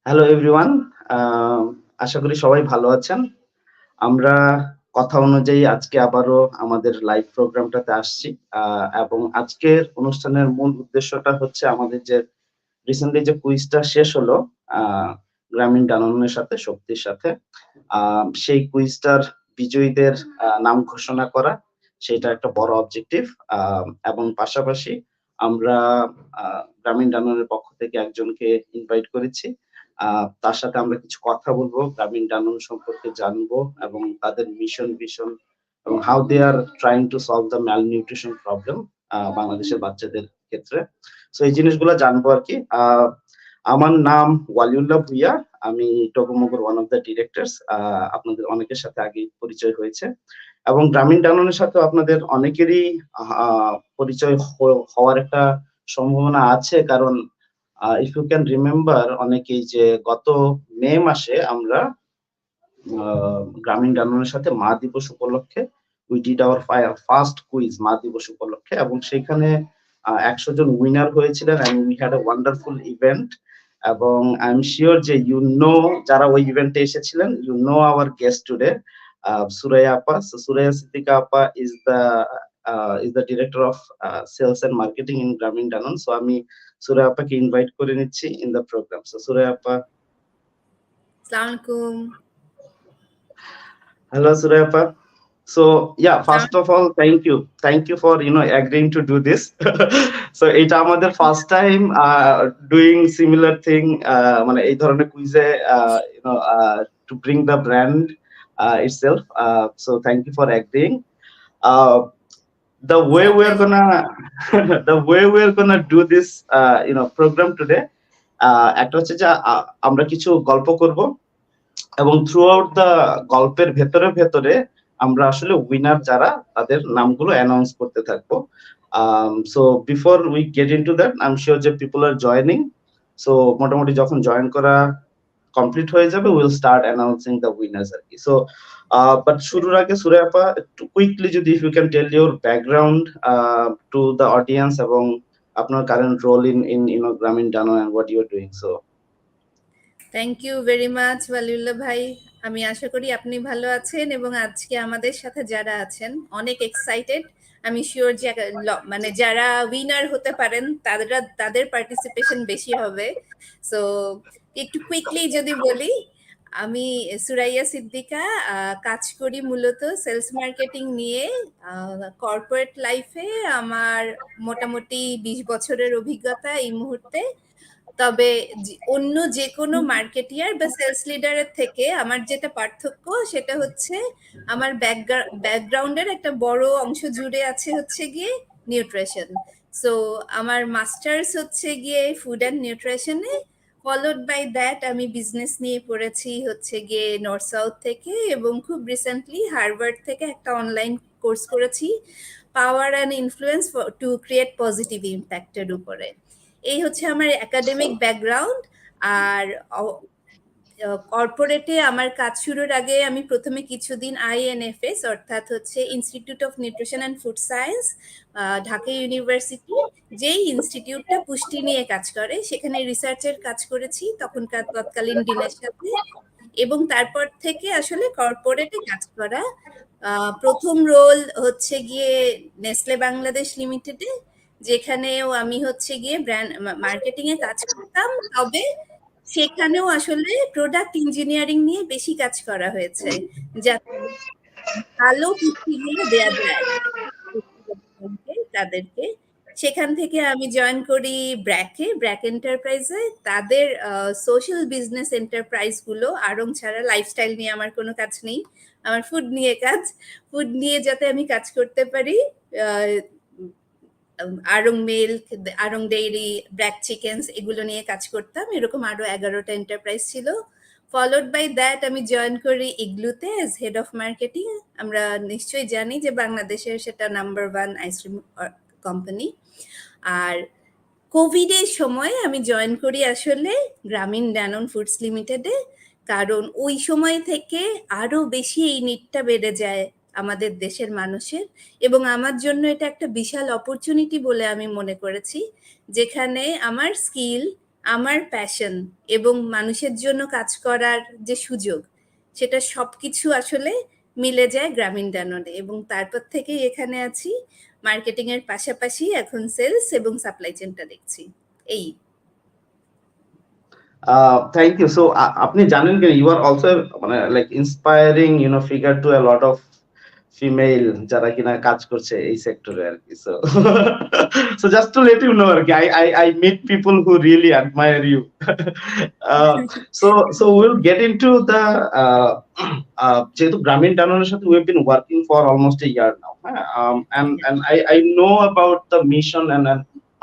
Hello everyone. আশা করি সবাই ভালো আছেন। আমরা কথা অনুযায়ী আজকে আবারও আমাদের লাইভ প্রোগ্রামটাতে আসছি। এবং আজকের অনুষ্ঠানের মূল উদ্দেশ্যটা হচ্ছে আমাদের যে রিসেন্টলি যে কুইজটা শেষ হলো আ গ্রামীণ ডাননের সাথে, শক্তির সাথে। আ সেই কুইজটার বিজয়ীদের নাম ঘোষণা করা। সেটা একটা বড় অবজেক্টিভ। আ এবং পাশাপাশি আমরা আ গ্রামীণ ডাননের পক্ষ থেকে একজনকে ইনভাইট করেছি। আ তার সাথে আমরা কিছু কথা বলবো, গ্রামীণ ডানন সম্পর্কে জানবো এবং তাদের মিশন, ভিশন এবং how they are trying to solve the malnutrition problem বাংলাদেশের বাচ্চাদের ক্ষেত্রে। সো এই জিনিসগুলা জানবো আরকি। আমার নাম ওয়ালিউল্লাহ ভুঁইয়া। আমি টগুমগুর ওয়ান অফ দ্যা ডিরেক্টরস। আপনাদের অনেকের সাথে আগেই পরিচয় হয়েছে। এবং গ্রামীণ ডাননের সাথেও আপনাদের অনেকেরই আ পরিচয় হওয়ার একটা সম্ভাবনা আছে। কারণ ইফ ইউ ক্যান রিমেম্বার অনেকেই যে গত মে মাসে আমরা আ গ্রামীণ ডাননের সাথে মা দিবস উপলক্ষে we did our first quiz মা দিবস উপলক্ষে এবং সেখানে ১০০ জন উইনার হয়েছিলেন and we had a wonderful event এবং আই এম সিউর যে ইউ নো যারা ওই ইভেন্টে এসেছিলেন, you know our guest today Suraiya আপা। সো সুরাইয়া সিদ্দিকা আপা is the director of sales and marketing in গ্রামীণ ডানন। সো আমি সুরাইয়া আপাকে ইনভাইট করে নিচ্ছি in the program. So Suraiya আপা। আসসালামু আলাইকুম। Hello, Surayapa. So yeah, first of all, thank you for agreeing to do this. So এটা আমাদের first time doing similar thing, মানে এই ধরনের কুইজে to bring the brand itself. So thank you for agreeing. Uh, the way we're gonna the way we're gonna do this program today, একটা হচ্ছে যে আমরা কিছু গল্প করব এবং থ্রু আউট দ্য গল্পের ভেতরে ভেতরে আমরা আসলে উইনার যারা তাদের নামগুলো অ্যানাউন্স করতে থাকবো। So before we get into that, I am sure যে পিপল আর জয়েনিং। সো মোটামুটি যখন জয়েন করা কমপ্লিট হয়ে যাবে, will start announcing the winners আর কি। সো বাট শুরুর আগে সুরাইয়া আপা একটু কুইকলি যদি if you can tell your background to the audience এবং আপনার current role in Grameen Danone and what you are doing. So thank you very much Waliullah ভাই। আমি আশা করি আপনি ভালো আছেন এবং আজকে আমাদের সাথে যারা আছেন অনেক এক্সাইটেড। আমি শিওর যে মানে যারা উইনার হতে পারেন তাদের পার্টিসিপেশন বেশি হবে। সো একটু কুইকলি যদি বলি, আমি সুরাইয়া সিদ্দিকা, কাজ করি মূলত সেলস মার্কেটিং নিয়ে। কর্পোরেট লাইফে আমার মোটামুটি 20 বছরের অভিজ্ঞতা এই মুহূর্তে। তবে অন্য যে কোনো মার্কেটিয়ার বা সেলস লিডারের থেকে আমার যেটা পার্থক্য সেটা হচ্ছে আমার ব্যাকগ্রাউন্ডের একটা বড় অংশ জুড়ে আছে হচ্ছে গিয়ে নিউট্রিশন। সো আমার মাস্টার্স হচ্ছে গিয়ে ফুড অ্যান্ড নিউট্রিশনে, ফলোড বাই দ্যাট আমি বিজনেস নিয়ে পড়েছি হচ্ছে গিয়ে নর্থ সাউথ থেকে, এবং খুব রিসেন্টলি হার্ভার্ড থেকে একটা অনলাইন কোর্স করেছি power and influence to create positive ইম্প্যাক্টের উপরে। এই হচ্ছে আমার একাডেমিক ব্যাকগ্রাউন্ড। আর কর্পোরেটে আমার কাজ শুরুর আগে আমি প্রথমে কিছুদিন INFS অর্থাৎ হচ্ছে institute of nutrition and food science, Dhaka university, যেই ইনস্টিটিউটটা পুষ্টি নিয়ে কাজ করে, সেখানে রিসার্চের কাজ করেছি তখনকার তৎকালীন ডিনের সাথে। এবং তারপর থেকে আসলে কর্পোরেটে কাজ করা। প্রথম রোল হচ্ছে গিয়ে নেসলে বাংলাদেশ লিমিটেডে, যেখানেও আমি হচ্ছে গিয়ে ব্র্যান্ড মার্কেটিং এ কাজ করতাম। তবে সেখানেও আসলে প্রোডাক্ট ইঞ্জিনিয়ারিং নিয়ে বেশি কাজ করা হয়েছে, যাতে ভালো পুষ্টিগুলো দেয়া যায় তাদেরকে। সেখান থেকে আমি জয়েন করি ব্র্যাক এন্টারপ্রাইজে। তাদের সোশ্যাল বিজনেস এন্টারপ্রাইজ গুলো, আড়ং ছাড়া লাইফস্টাইল নিয়ে আমার কোনো কাজ নেই, আমার ফুড নিয়ে কাজ। ফুড নিয়ে যাতে আমি কাজ করতে পারি, আড়ং মিল্ক, আড়ং ডেইরি, ব্র্যাক চিকেনস এগুলো নিয়ে কাজ করতাম। এরকম আরো 11টা এন্টারপ্রাইজ ছিল। ফলোড বাই দ্যাট আমি জয়েন করি ইগলুতে এজ হেড অফ মার্কেটিং। আমরা নিশ্চয়ই জানি যে বাংলাদেশের সেটা নাম্বার 1 আইসক্রিম কোম্পানি। আর কোভিডের সময় আমি জয়েন করি আসলে গ্রামীণ ড্যানন ফুডস লিমিটেডে, কারণ ওই সময় থেকে আরো বেশি এই নিডটা বেড়ে যায় আমাদের দেশের মানুষের। এবং আমার জন্য এটা একটা বিশাল অপরচুনিটি বলে আমি মনে করেছি, যেখানে আমার স্কিল, আমার প্যাশন এবং মানুষের জন্য কাজ করার যে সুযোগ, সেটা সবকিছু আসলে মিলে যায় গ্রামীণ ড্যানোনে, এবং তারপর থেকেই এখানে আছি। মার্কেটিং এর পাশাপাশি এখন সেলস এবং সাপ্লাই চেনটা দেখছি। এই থ্যাংক ইউ। সো আপনি জানেন কি, ইউ আর অলসো মানে like inspiring figure to a lot of female যারা কিনা কাজ করছে এই সেক্টরে আর কি। So so just to let you know আর কি, I meet people who really admire you. So so will get into the যেহেতু গ্রামীণ ডানোনের সাথে we have been working for almost a year now, হ্যাঁ, and I know about the mission and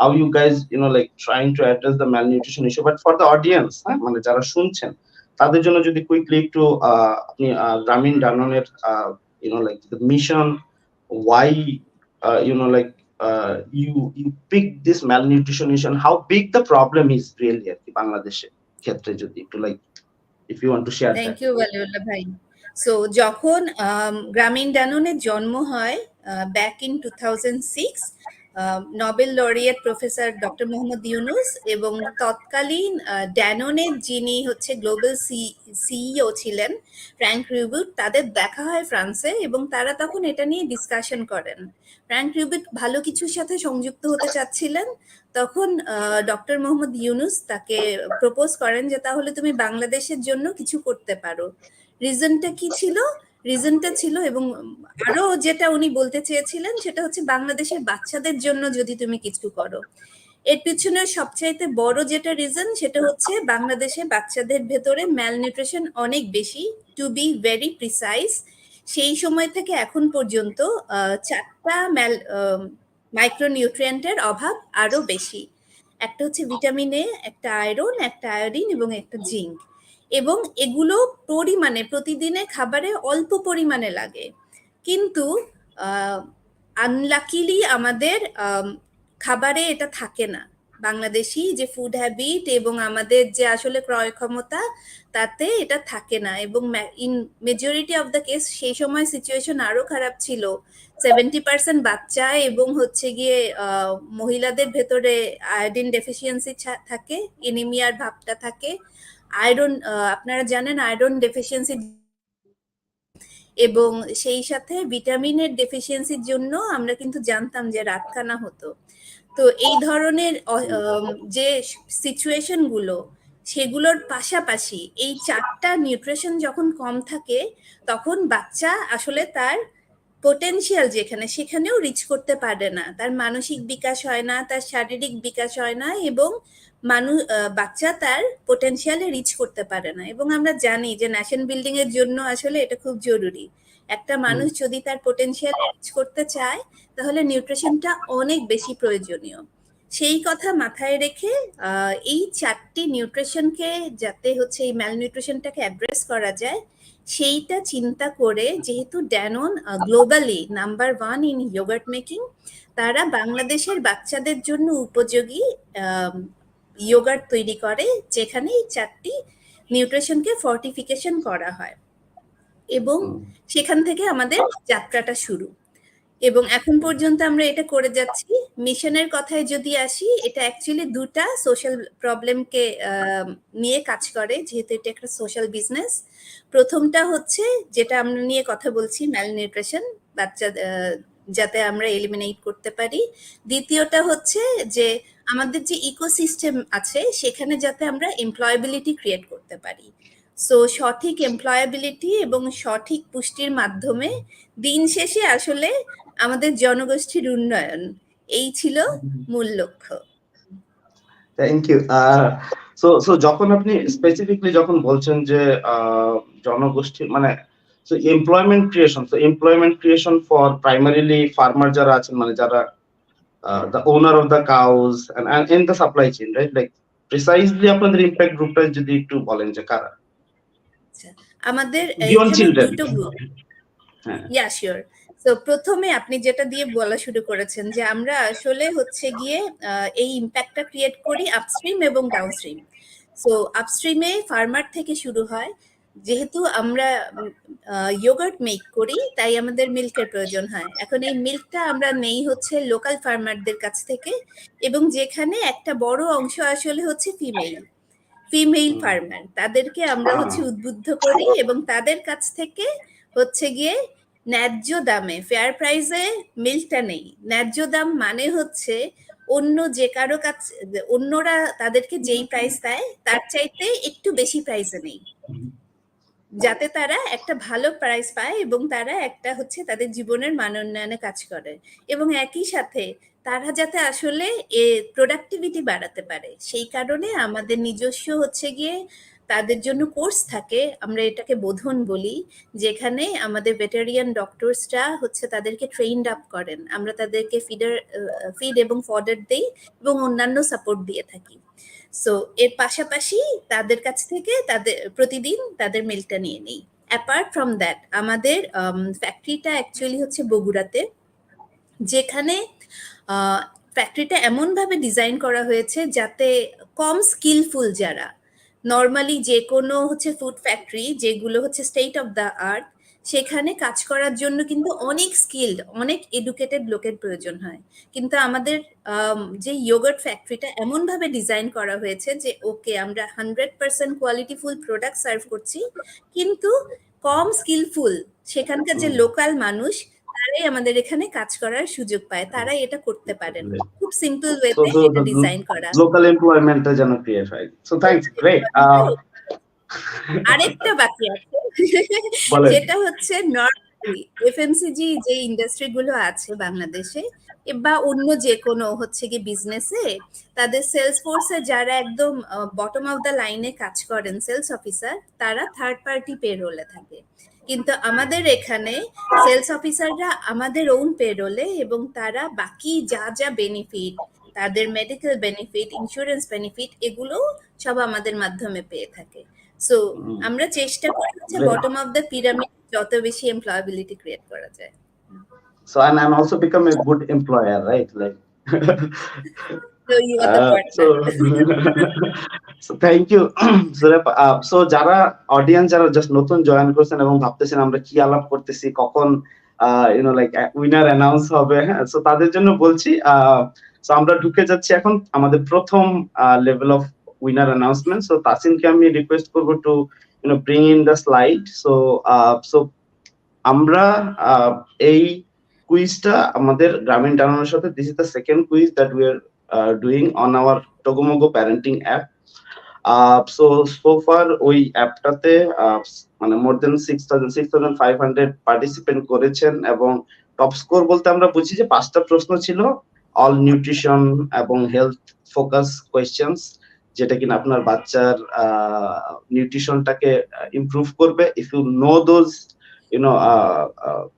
how you guys like trying to address the malnutrition issue, but for the audience, হ্যাঁ, মানে যারা শুনছেন তাদের জন্য যদি কুইকলি একটু আপনি গ্রামীণ ডানোনের like the mission, why like you pick this malnutrition issue and how big the problem is really আর কি বাংলাদেশে ক্ষেত্রে, যদি একটু like if you want to share thank that. You Waliullah ভাই। সো যখন গ্রামীণ ড্যানোনের জন্ম হয় back in 2006, Nobel laureate professor doctor Muhammad Yunus এবং তৎকালীন ড্যানোনের যিনি হচ্ছে গ্লোবাল সিইও ছিলেন ফ্র্যাঙ্ক রিউবিট, তাদের দেখা হয় ফ্রান্সে, এবং তারা তখন এটা নিয়ে ডিসকাশন করেন। ফ্র্যাঙ্ক রিউবিট ভালো কিছুর সাথে সংযুক্ত হতে চাচ্ছিলেন। তখন ডক্টর মোহাম্মদ ইউনুস তাকে প্রপোজ করেন যে তাহলে তুমি বাংলাদেশের জন্য কিছু করতে পারো। রিজনটা কি ছিল? রিজনটা ছিল, এবং আরো যেটা উনি বলতে চেয়েছিলেন সেটা হচ্ছে বাংলাদেশের বাচ্চাদের জন্য যদি তুমি কিছু করো। এর পিছনে সবচাইতে বড় যেটা রিজন সেটা হচ্ছে বাংলাদেশে বাচ্চাদের ভেতরে ম্যালনিউট্রিশন অনেক বেশি, টু বি ভেরি প্রিসাইজ। সেই সময় থেকে এখন পর্যন্ত 4টা মাইক্রোনিউট্রিয়েন্টের অভাব আরো বেশি। একটা হচ্ছে ভিটামিন এ, একটা আয়রন, একটা আয়োডিন এবং একটা জিঙ্ক। এবং এগুলো পরিমাণে প্রতিদিনে খাবারে অল্প পরিমাণে লাগে, কিন্তু আনলাকিলি আমাদের খাবারে এটা থাকে না। বাংলাদেশি যে ফুড হ্যাবিট এবং আমাদের যে আসলে ক্রয় ক্ষমতা, তাতে এটা থাকে না। এবং in majority of the case সেই সময় সিচুয়েশন আরো খারাপ ছিল। 70% বাচ্চা এবং হচ্ছে গিয়ে মহিলাদের ভেতরে আয়োডিন ডেফিসিয়েন্সি থাকে, এনিমিয়ার ভাবটা থাকে। আয়রন, আপনারা জানেন আয়রন ডেফিসিয়েন্সি, এবং সেই সাথে ভিটামিনের ডেফিসিয়েন্সির জন্য আমরা কিন্তু জানতাম যে রাতকানা হতো। তো এই ধরনের যে সিচুয়েশন গুলো, সেগুলোর পাশাপাশি এই 4টা নিউট্রিশন যখন কম থাকে, তখন বাচ্চা আসলে তার পোটেনশিয়াল যেখানে সেখানেও রিচ করতে পারে না। তার মানসিক বিকাশ হয় না, তার শারীরিক বিকাশ হয় না, এবং বাচ্চা তার পোটেনশিয়ালে রিচ করতে পারে না। এবং আমরা জানি যে ন্যাশন বিল্ডিং এর জন্য আসলে এটা খুব জরুরি। একটা মানুষ যদি তার পোটেনশিয়াল রিচ করতে চায়, তাহলে নিউট্রিশনটা অনেক বেশি প্রয়োজনীয়। সেই কথা মাথায় রেখে এই 4টি নিউট্রিশনকে যাতে হচ্ছে এই ম্যালনিউট্রিশনটাকে অ্যাড্রেস করা যায়, সেইটা চিন্তা করে, যেহেতু Danone globally number 1 in yogurt making, তারা বাংলাদেশের বাচ্চাদের জন্য উপযোগী ইয়োগার্ট তৈরি করে, যেখানে এই 4টি নিউট্রিশনকে ফর্টিফিকেশন করা হয়। এবং সেখান থেকে আমাদের যাত্রাটা শুরু, এবং এখন পর্যন্ত আমরা এটা করে যাচ্ছি। মিশনের কথায় যদি আসি, এটা অ্যাকচুয়ালি 2টা সোশ্যাল প্রবলেমকে নিয়ে কাজ করে, যেহেতু এটা একটা সোশ্যাল বিজনেস। প্রথমটা হচ্ছে যেটা আমরা নিয়ে কথা বলছি, ম্যালনিউট্রিশন, বাচ্চা যাতে আমরা এলিমিনেট করতে পারি। দ্বিতীয়টা হচ্ছে যে আমাদের যে ইকোসিস্টেম আছে সেখানে যাতে আমরা এমপ্লয়াবিলিটি ক্রিয়েট করতে পারি। সো সঠিক এমপ্লয়াবিলিটি এবং সঠিক পুষ্টির মাধ্যমে দিন শেষে আসলে আমাদের জনগোষ্ঠীর উন্নয়ন, এই ছিল মূল লক্ষ্য। Thank you. সো সো যখন আপনি স্পেসিফিকলি যখন বলছেন যে জনগোষ্ঠী মানে employment creation for primarily farmer যারা আছেন, মানে যারা the owner of the cows and in the supply chain, right? Like precisely আপনাদের ইম্প্যাক্ট গ্রুপটা যদি একটু বলেন যে কারা। আমাদের বিয়ন্ড এখানে চিলড্রেন। দুটো গ্রুপ। হ্যাঁ, ইয়া শিওর। তো প্রথমে আপনি যেটা দিয়ে বলা শুরু করেছেন যে আমরা আসলে হচ্ছে গিয়ে এই ইম্প্যাক্টটা ক্রিয়েট করি আপস্ট্রিম এবং ডাউনস্ট্রিম। সো আপস্ট্রিমে ফার্মার থেকে শুরু হয়। যেহেতু আমরা ইয়োগার্ট মেক করি, তাই আমাদের মিল্কের প্রয়োজন হয়। এখন এই মিল্কটা আমরা নেই হচ্ছে লোকাল ফার্মারদের কাছ থেকে, এবং যেখানে একটা বড় অংশ আসলে হচ্ছে ফিমেল ফার্মার, তাদেরকে আমরা হচ্ছে উদ্বুদ্ধ করি এবং তাদের কাছ থেকে হচ্ছে গিয়ে ন্যায্য দামে, ফেয়ার প্রাইসে মিল্কটা নেই। ন্যায্য দাম মানে হচ্ছে অন্য যে কারো কাছে, অন্যরা তাদেরকে যেই প্রাইস দেয় তার চাইতে একটু বেশি প্রাইসে নেই, যাতে তারা একটা ভালো প্রাইস পায় এবং তারা একটা হচ্ছে তাদের জীবনের মান উন্নয়নে কাজ করে, এবং একই সাথে তারা যাতে আসলে প্রোডাক্টিভিটি বাড়াতে পারে। সেই কারণে আমাদের নিজস্ব হচ্ছে গিয়ে তাদের জন্য কোর্স থাকে, আমরা এটাকে বোধন বলি, যেখানে আমাদের ভেটেরিয়ান ডক্টরসরা হচ্ছে তাদেরকে ট্রেইনড আপ করেন। আমরা তাদেরকে ফিড এবং ফডার দেই এবং অন্যান্য সাপোর্ট দিয়ে থাকি। সো এর পাশাপাশি তাদের কাছ থেকে প্রতিদিন তাদের মিল্কটা নিয়ে নেই। অ্যাপার্ট ফ্রম দ্যাট, আমাদের ফ্যাক্টরিটা অ্যাকচুয়ালি হচ্ছে বগুড়াতে, যেখানে ফ্যাক্টরিটা এমনভাবে ডিজাইন করা হয়েছে যাতে কম স্কিলফুল যারা, নর্মালি যে কোনো হচ্ছে ফুড ফ্যাক্টরি যেগুলো হচ্ছে স্টেট অফ দ্য আর্ট, সেখানে কাজ করার জন্য কিন্তু অনেক স্কিলড, অনেক এডুকেটেড লোকের প্রয়োজন হয়। কিন্তু আমাদের যে ইয়োগার্ট ফ্যাক্টরিটা এমনভাবে ডিজাইন করা হয়েছে যে ওকে, আমরা 100% কোয়ালিটিফুল প্রোডাক্ট সার্ভ করছি, কিন্তু কম স্কিলফুল সেখানকার যে লোকাল মানুষ, তারাই আমাদের এখানে কাজ করার সুযোগ পায়, তারাই এটা করতে পারেন। খুব সিম্পল ওয়েতে এটা ডিজাইন করা। লোকাল এমপ্লয়মেন্টটা যেন ক্রিয়েট হয়। So thanks, great. আরেকটা বাকি আছে, সেটা হচ্ছে নর্মালি এফএমসিজি যে ইন্ডাস্ট্রি গুলো আছে বাংলাদেশে বা অন্য যে কোনো হচ্ছে কি বিজনেসে, তাদের সেলস ফোর্সে যারা একদম বটম অফ দ্য লাইনে কাজ করেন, সেলস অফিসার, তারা থার্ড পার্টি পেরোলে থাকে। কিন্তু আমাদের এখানে সেলস অফিসাররা আমাদের ওন পেরোলে, এবং তারা বাকি যা যা বেনিফিট, তাদের মেডিকেল বেনিফিট, ইন্স্যুরেন্স বেনিফিট, এগুলো সব আমাদের মাধ্যমে পেয়ে থাকে। সো আমরা চেষ্টা করি হচ্ছে বটম অফ দ্য পিরামিড যত বেশি এমপ্লয়াবিলিটি ক্রিয়েট করা যায়। So I'm also become a good employer, right? Like So you are the partner. so thank you. So যারা অডিয়েন্স, যারা জাস্ট নতুন জয়েন করছেন এবং ভাবতেছেন আমরা কি আলাপ করতেছি, কখন লাইক উইনার অ্যানাউন্স হবে, হ্যাঁ, সো তাদের জন্য বলছি, সো আমরা ঢুকে যাচ্ছি এখন আমাদের প্রথম level of winner announcement. So তাসিনকে আমি রিকোয়েস্ট করব to bring in the slide. So আমরা এই কুইজটা আমাদের গ্রামীণ ডানোর সাথে, this is the second quiz that we are doing on our ToguMogu Parenting App. So far ওই অ্যাপটাতে মানে মোর দেন 6500 পার্টিসিপেন্ট করেছেন, এবং টপ স্কোর বলতে আমরা বুঝি যে 5টা প্রশ্ন ছিল, অল নিউট্রিশন এবং হেলথ ফোকাস কোয়েশ্চেন্স, যেটা কিনা আপনার বাচ্চার নিউট্রিশনটাকে ইমপ্রুভ করবে ইফ ইউ নো দোজ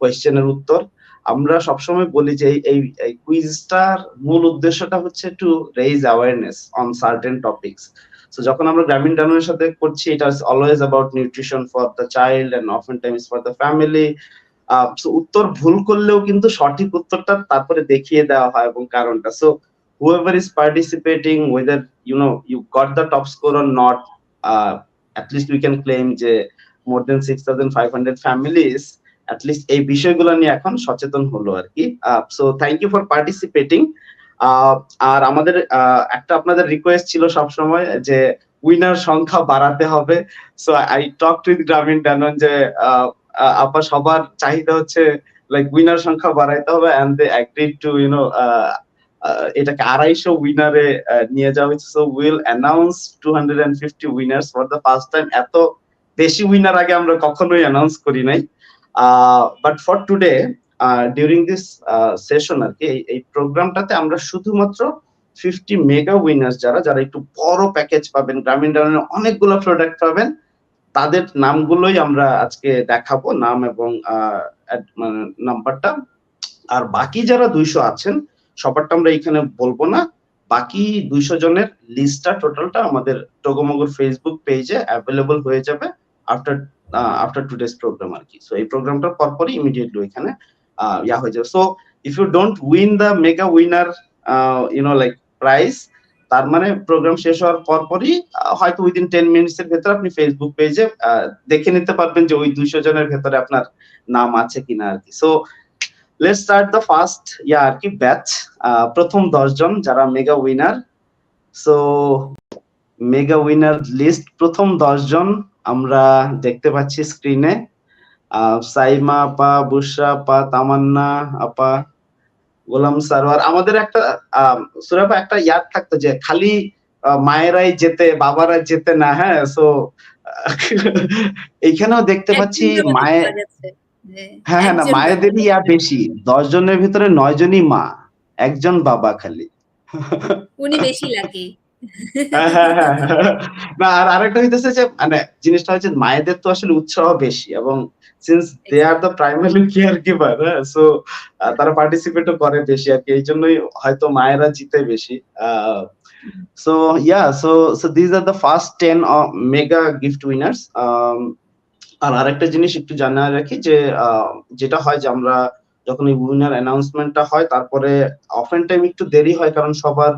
কোয়েশ্চেনের উত্তর। আমরা সবসময় বলি যে এই কুইজটার মূল উদ্দেশ্যটা হচ্ছে to raise awareness on certain topics. So যখন আমরা গ্রামীণ ডানোর সাথে করছি, এটা is always about nutrition for the child and often times for the family. So উত্তর ভুল করলেও কিন্তু সঠিক উত্তরটা তারপরে দেখিয়ে দেওয়া হয় এবং কারণটা। So whoever is participating, whether you got the top score or not, at least we can claim যে more than 6500 families at least এই বিষয়গুলো নিয়ে এখন সচেতন হলো আর কি। So thank you for participating. আর আমাদের একটা আপনাদের রিকোয়েস্ট ছিল সব সময় যে উইনার সংখ্যা বাড়াতে হবে। সো আই টক উইথ গ্রামীণ ডানন যে আপা সবার চাহিদা হচ্ছে লাইক উইনার সংখ্যা বাড়াইতে হবে, এন্ড দে এগ্রিড টু এটাকে 250 উইনারে নিয়ে যাওয়া হয়েছে। So will announce 250 winners for the first time. এত বেশি উইনার আগে আমরা কখনোই অ্যানাউন্স করি নাই। But for today during this session আর কি, এই প্রোগ্রামটাতে আমরা শুধুমাত্র 50 মেগা উইনার্স, যারা একটু বড় প্যাকেজ পাবেন, গ্রামীণ ডানোর অনেকগুলো প্রোডাক্ট পাবেন, তাদের নামগুলোই আমরা আজকে দেখাবো, নাম এবং নাম্বারটা। আর বাকি যারা 200 আছেন সবারটা আমরা এখানে বলবো না। বাকি 200 জনের লিস্টটা টোটালটা আমাদের টগোমোগুর ফেসবুক পেজে অ্যাভেলেবল হয়ে যাবে আফটার টুডেস প্রোগ্রাম আর কি। সো এই প্রোগ্রামটার পরপরই ইমিডিয়েটলি এখানে হয়ে যাবে। So if you don't win the mega winner like prize, তার মানে প্রোগ্রাম শেষ হওয়ার পরপরই হয়তো উইদিন 10 মিনিটস এর ভেতরে আপনি ফেসবুক পেজে দেখে নিতে পারবেন যে ওই 200 জনের ভেতরে আপনার নাম আছে কিনা আর কি। So let's start the first আর কি ব্যাচ, প্রথম 10 জন যারা mega winner. So mega winner list প্রথম 10 জন আমরা দেখতে পাচ্ছি স্ক্রিনে। সাইমা আপা, বুশরা আপা, তামান্না আপা, গোলাম সারোয়ার। আমাদের একটা সুরাপা একটা ইয়াদ থাকতো যে খালি মায়েরাই যেতে, বাবারা যেতে না। হ্যাঁ, সো এইখানেও দেখতে পাচ্ছি মায়ের, হ্যাঁ হ্যাঁ, না মায়েদেরই ইয়া বেশি। 10 জনের ভিতরে 9 জনই মা, একজন বাবা খালি। উনি বেশি লাকি। হ্যাঁ হ্যাঁ হ্যাঁ। না, আর আরেকটা হইতেছে যে মানে জিনিসটা হচ্ছে মায়েদের তো আসলে উৎসাহ বেশি, এবং since they are the primary caregiver, so তারা পার্টিসিপেটও করে বেশি আর কি, এই জন্যই হয়তো মায়েরা জিতে বেশি। So so these are the first 10 mega gift winners. আর আরেকটা জিনিস একটু জানা রাখি যে যেটা হয় যে আমরা যখন এই উইনার অ্যানাউন্সমেন্টটা হয় তারপরে অফেন টাইম একটু দেরি হয়, কারণ সবার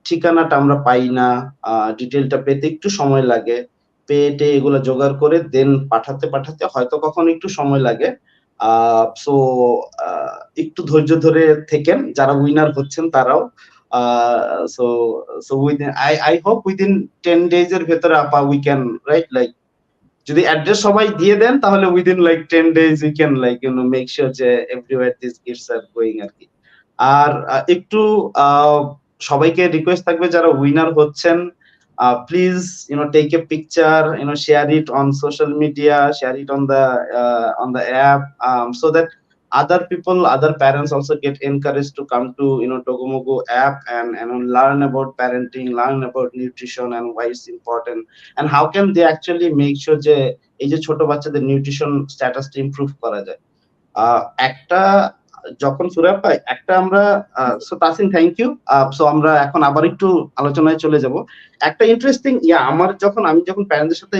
ঠিকানাটা আমরা পাই না, ডিটেলটা পেতে একটু সময় লাগে, পেটে এগুলো জোগাড় করে দেন পাঠাতে পাঠাতে হয়তো কখনো একটু সময় লাগে। সো একটু ধৈর্য ধরে থেকেন, যারা উইনার হচ্ছেন তারাও। So so within I hope within 10 days এর ভেতরে আপা উই ক্যান রাইট, লাইক যদি অ্যাড্রেস সবাই দিয়ে দেন তাহলে within like 10 days we can like make sure যে everywhere this gifts are going আর কি। আর একটু সবাইকে রিকোয়েস্ট থাকবে যারা উইনার হচ্ছেন, please take a picture, share it on social media, share it on the app, so that other people, other parents also get encouraged to come to ToguMogu app and learn about parenting, learn about nutrition and why it's important, and how can they actually make sure যে এই যে ছোট বাচ্চাদের nutrition স্ট্যাটাসটা improve করা যায়। একটা যখন সুরা পাই একটা আমরা, so Tasin thank you. So আমরা এখন আবার একটু আলোচনায় চলে যাব। একটা ইন্টারেস্টিং আমি যখন প্যারেন্টদের সাথে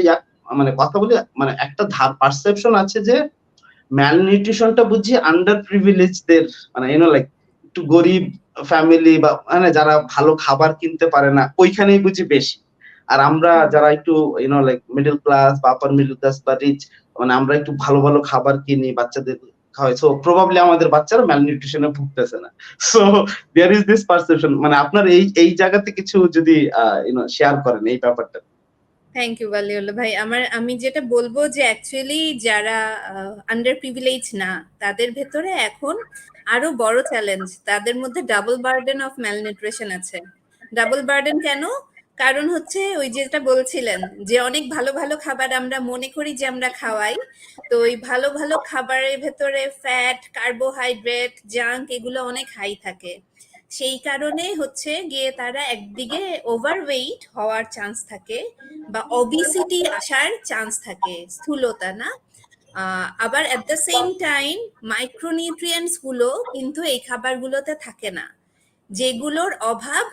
মানে কথা বলি, মানে একটা পারসেপশন আছে যে ম্যালনিউট্রিশনটা বুঝি আন্ডার প্রিভিলেজদের, মানে লাইক একটু গরিব ফ্যামিলি বা মানে যারা ভালো খাবার কিনতে পারে না ওইখানেই বুঝি বেশি। আর আমরা যারা একটু লাইক মিডল ক্লাস বা আপার মিডল ক্লাস বা রিচ, মানে আমরা একটু ভালো ভালো খাবার কিনি বাচ্চাদের খাওয়াই, সো প্রবাবলি আমাদের বাচ্চারা ম্যালনিউট্রিশনে ভুগতেছে না। So there is this perception. মানে আপনার এই জায়গাতে কিছু যদি শেয়ার করেন এই ব্যাপারটা। থ্যাংক ইউ ওয়ালিউল্লাহ ভাই। আমি যেটা বলবো যে অ্যাকচুয়ালি যারা আন্ডার প্রিভিলেজ না তাদের ভেতরে এখন আরো বড় চ্যালেঞ্জ, তাদের মধ্যে ডাবল বার্ডেন অফ ম্যালনিউট্রিশন আছে। ডাবল বার্ডেন কেন? কারণ হচ্ছে ওই যেটা বলছিলেন যে অনেক ভালো ভালো খাবার আমরা মনে করি যে আমরা খাওয়াই, তো ওই ভালো ভালো খাবারের ভেতরে ফ্যাট, কার্বোহাইড্রেট, জাঙ্ক এগুলো অনেক হাই থাকে। সেই কারণে হচ্ছে গিয়ে তারা একদিকে ওভারওয়েট হওয়ার চান্স থাকে বা অবিসিটি আসার চান্স থাকে, স্থূলতা না। আবার at the same time micronutrients গুলো কিন্তু এই খাবারগুলোতে থাকে না, যেগুলোর অভাব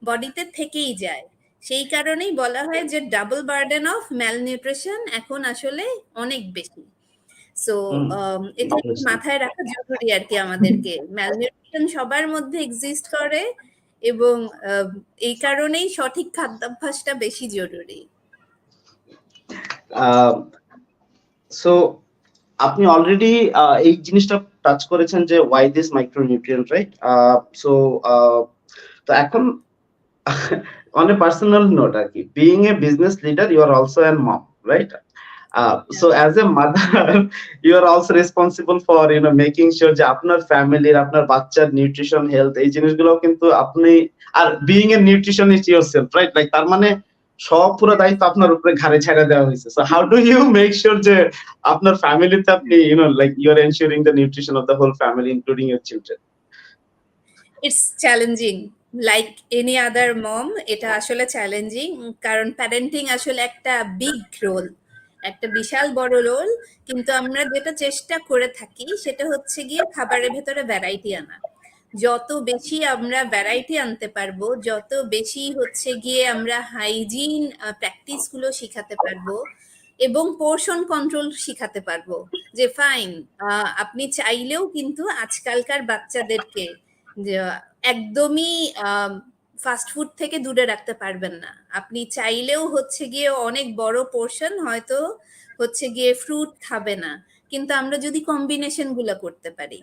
বডিতে থেকেই যায়। সেই কারণেই বলা হয় যে ডাবল বার্ডেন অফ ম্যালনিউট্রিশন এখন আসলে অনেক বেশি। সো এটা মাথায় রাখা জরুরি আর কি আমাদেরকে। ম্যালনিউট্রিশন সবার মধ্যে এক্সিস্ট করে এবং এই কারণেই সঠিক খাদ্যাভ্যাসটা বেশি জরুরি। সো আপনি অলরেডি এই জিনিসটা টাচ করেছেন যে why this micronutrient, right? So তো এখন on a personal note আর কি, being a business leader you are also a mom, right? So as a mother you are also responsible for making sure যে আপনার ফ্যামিলির, আপনার বাচ্চার নিউট্রিশন, হেলথ এই জিনিসগুলো কিন্তু আপনি, আর being a nutritionist yourself, right? Like তার মানে সব পুরো দায়িত্ব আপনার উপরে ঘাড়ে ছেড়ে দেওয়া হয়েছে। So how do you make sure যে আপনার ফ্যামিলিতে আপনি like you are ensuring the nutrition of the whole family including your children? It's challenging like any other mom, এটা আসলে চ্যালেঞ্জিং, কারণ প্যারেন্টিং আসলে একটা বিগ রোল, একটা বিশাল বড় রোল। কিন্তু আমরা যেটা চেষ্টা করে থাকি সেটা হচ্ছে গিয়ে খাবারের ভেতরে ভ্যারাইটি আনা। যত বেশি আমরা ভ্যারাইটি আনতে পারবো, যত বেশি হচ্ছে গিয়ে আমরা হাইজিন প্র্যাকটিস গুলো শিখাতে পারবো এবং পোর্শন কন্ট্রোল শিখাতে পারবো। যে ফাইন, আপনি চাইলেও কিন্তু আজকালকার বাচ্চাদেরকে একদমই ফাস্ট ফুড থেকে দূরে রাখতে পারবেন না। আপনি চাইলেও হচ্ছে গিয়ে অনেক বড় পোর্শন হয়তো হচ্ছে গিয়ে ফ্রুট খাবে না। কিন্তু আমরা যদি কম্বিনেশন গুলা করতে পারি,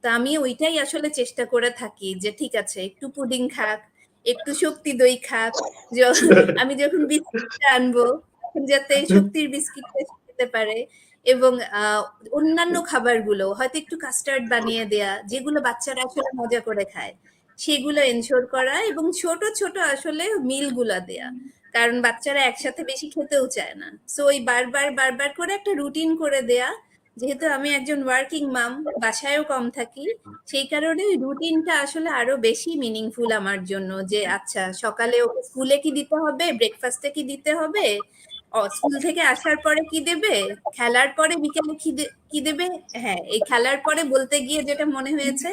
তো আমি ওইটাই আসলে চেষ্টা করে থাকি যে ঠিক আছে একটু পুডিং খাক, একটু শক্তি দই খাক। আমি যখন বিস্কিটটা আনবো তখন যাতে শক্তির বিস্কিটটা সে খেতে পারে, এবং অন্যান্য খাবারগুলো হয়তো একটু কাস্টার্ড বানিয়ে দেয়া, যেগুলো বাচ্চারা আসলে মজা করে খায় সেগুলো এনশোর করা, এবং ছোট ছোট আসলে মিল গুলা দেয়া, কারণ বাচ্চারা একসাথে বেশি খেতেও চায় না। সো ওই বারবার বারবার করে একটা রুটিন করে দেয়া। যেহেতু আমি একজন ওয়ার্কিং মাম, বাসায়ও কম থাকি, সেই কারণে ওই রুটিনটা আসলে আরো বেশি মিনিংফুল আমার জন্য। যে আচ্ছা সকালে ওকে স্কুলে কি দিতে হবে, ব্রেকফাস্টে কি দিতে হবে, স্কুল থেকে আসার পরে কি দেবে, খেলার পরে বিকেলে কি দেবে। হ্যাঁ, এই খেলার পরে বলতে গিয়ে যেটা মনে হয়েছে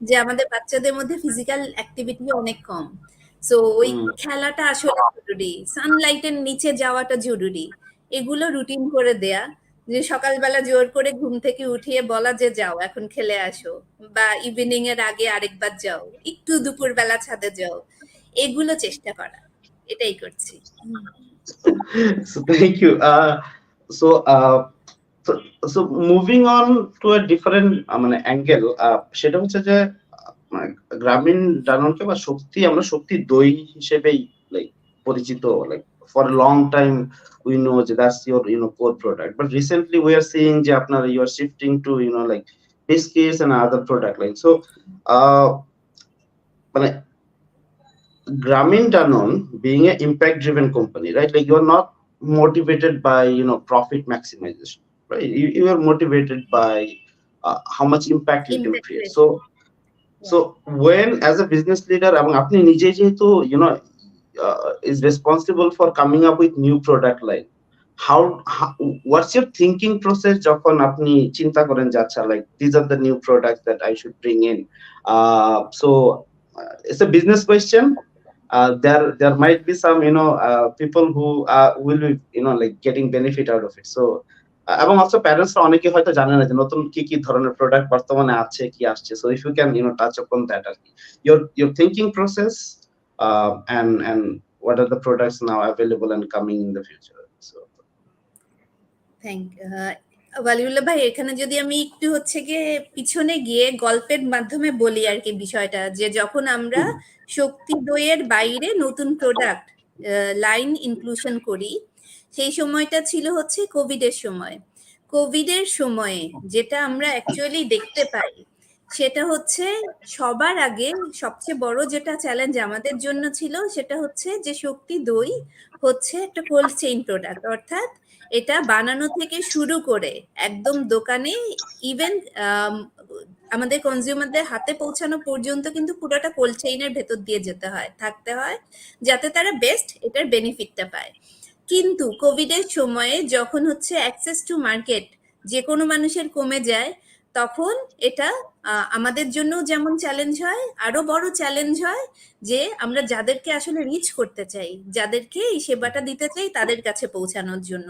যে আমাদের বাচ্চাদের মধ্যে ফিজিক্যাল অ্যাক্টিভিটি অনেক কম। সো ওই খেলাটা আসলে জরুরি, সানলাইটের নিচে যাওয়াটা জরুরি, এগুলো রুটিন করে দেয়া। যে সকালবেলা জোর করে ঘুম থেকে উঠিয়ে বলা যে যাও এখন খেলে আসো, বা ইভিনিং এর আগে আরেকবার যাও, একটু দুপুরবেলা ছাদে যাও, এগুলো চেষ্টা করা, এটাই করছি। So thank you. So so so moving on to a different মানে অ্যাঙ্গেল, সেটা হচ্ছে যে মানে গ্রামীণ ডাননকে বা শক্তি আমরা শক্তি দই হিসেবেই লাইক পরিচিত, like for long time we know যে that's your core product, but recently we are seeing যে আপনার you are shifting to like biscuits and other product like so মানে Grameen Danone being an impact driven company, right? Like you're not motivated by profit maximization, right? You are motivated by how much impact you can create. So when as a business leader, এবং আপনি নিজে যেহেতু is responsible for coming up with new product line, how what's your thinking process যখন আপনি চিন্তা করেন যে আচ্ছা like these are the new products that I should bring in, so it's a business question. There might be some people who will be like getting benefit out of it. So এবং also parents অনেকে হয়তো জানে না যে নতুন কি কি ধরনের প্রোডাক্ট বর্তমানে আছে কি আসছে, so if you can touch upon that, your thinking process, and what are the products now available and coming in the future. So thank Waliullah ভাই, এখানে যদি আমি একটু হচ্ছে গিয়ে পিছনে গিয়ে গল্পের মাধ্যমে বলি আর কি বিষয়টা, যে যখন আমরা শক্তি দইয়ের বাইরে নতুন প্রোডাক্ট লাইন ইনক্লুশন করি, সেই সময়টা ছিল হচ্ছে কোভিডের সময়। কোভিডের সময়ে যেটা আমরা অ্যাকচুয়ালি দেখতে পাই সেটা হচ্ছে সবার আগে সবচেয়ে বড় যেটা চ্যালেঞ্জ আমাদের জন্য ছিল সেটা হচ্ছে যে শক্তি দই হচ্ছে একটা কোল্ড চেইন প্রোডাক্ট, অর্থাৎ এটা বানানো থেকে শুরু করে একদম দোকানে ইভেন আমাদের কনজিউমারদের হাতে পৌঁছানো পর্যন্ত কিন্তু পুরোটা কোল্ড চেইনের ভেতর দিয়ে যেতে হয়, থাকতে হয়, যাতে তারা বেস্ট এটার বেনিফিটটা পায়। কিন্তু কোভিডের সময়ে যখন হচ্ছে অ্যাক্সেস টু মার্কেট যে কোনো মানুষের কমে যায়, তখন এটা আমাদের জন্য যেমন চ্যালেঞ্জ হয়, আরো বড় চ্যালেঞ্জ হয় যে আমরা যাদেরকে আসলে রিচ করতে চাই, যাদেরকে এই সেবাটা দিতে চাই, তাদের কাছে পৌঁছানোর জন্য।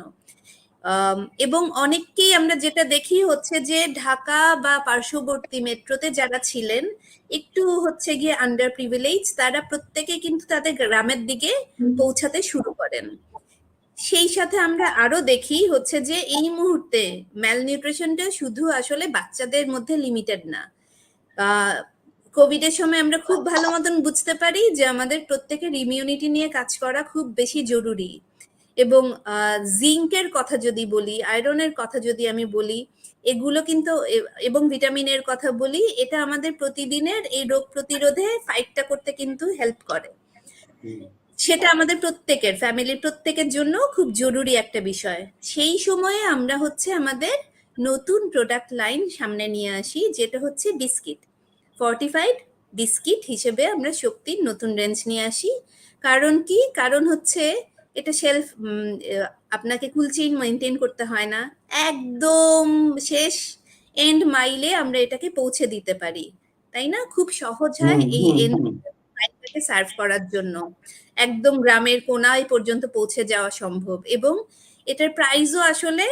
এবং অনেককেই আমরা যেটা দেখি হচ্ছে যে ঢাকা বা পার্শ্ববর্তী মেট্রোতে যারা ছিলেন একটু হচ্ছে গিয়ে আন্ডার প্রিভিলেজ, তারা প্রত্যেকে কিন্তু তাদের গ্রামের দিকে পৌঁছাতে শুরু করেন। সেই সাথে আমরা আরো দেখি হচ্ছে যে এই মুহূর্তে ম্যালনিউট্রিশনটা শুধু আসলে বাচ্চাদের মধ্যে লিমিটেড না। কোভিডের সময় আমরা খুব ভালো মতন বুঝতে পারি যে আমাদের প্রত্যেকের ইমিউনিটি নিয়ে কাজ করা খুব বেশি জরুরি। এবং জিঙ্কের কথা যদি বলি, আয়রনের কথা যদি আমি বলি, এগুলো কিন্তু, এবং ভিটামিনের কথা বলি, এটা আমাদের প্রতিদিনের এই রোগ প্রতিরোধে ফাইটটা করতে কিন্তু হেল্প করে। সেটা আমাদের প্রত্যেকের ফ্যামিলির প্রত্যেকের জন্য খুব জরুরি একটা বিষয়। সেই সময়ে আমরা হচ্ছে আমাদের নতুন প্রোডাক্ট লাইন সামনে নিয়ে আসি, যেটা হচ্ছে বিস্কিট, ফর্টিফাইড বিস্কিট হিসেবে আমরা শক্তির নতুন রেঞ্জ নিয়ে আসি। কারণ কি? কারণ হচ্ছে এটা শেলফ, আপনাকে কুল চেইন মেনটেন করতে হয় না, একদম শেষ এন্ড মাইলে আমরা এটাকে পৌঁছে দিতে পারি, তাই না? খুব সহজ হয় এই এন্ড মাইলটাকে সার্ভ করার জন্য, একদম গ্রামের কোনায় পর্যন্ত পৌঁছে যাওয়া সম্ভব, এবং এটার প্রাইসও আসলে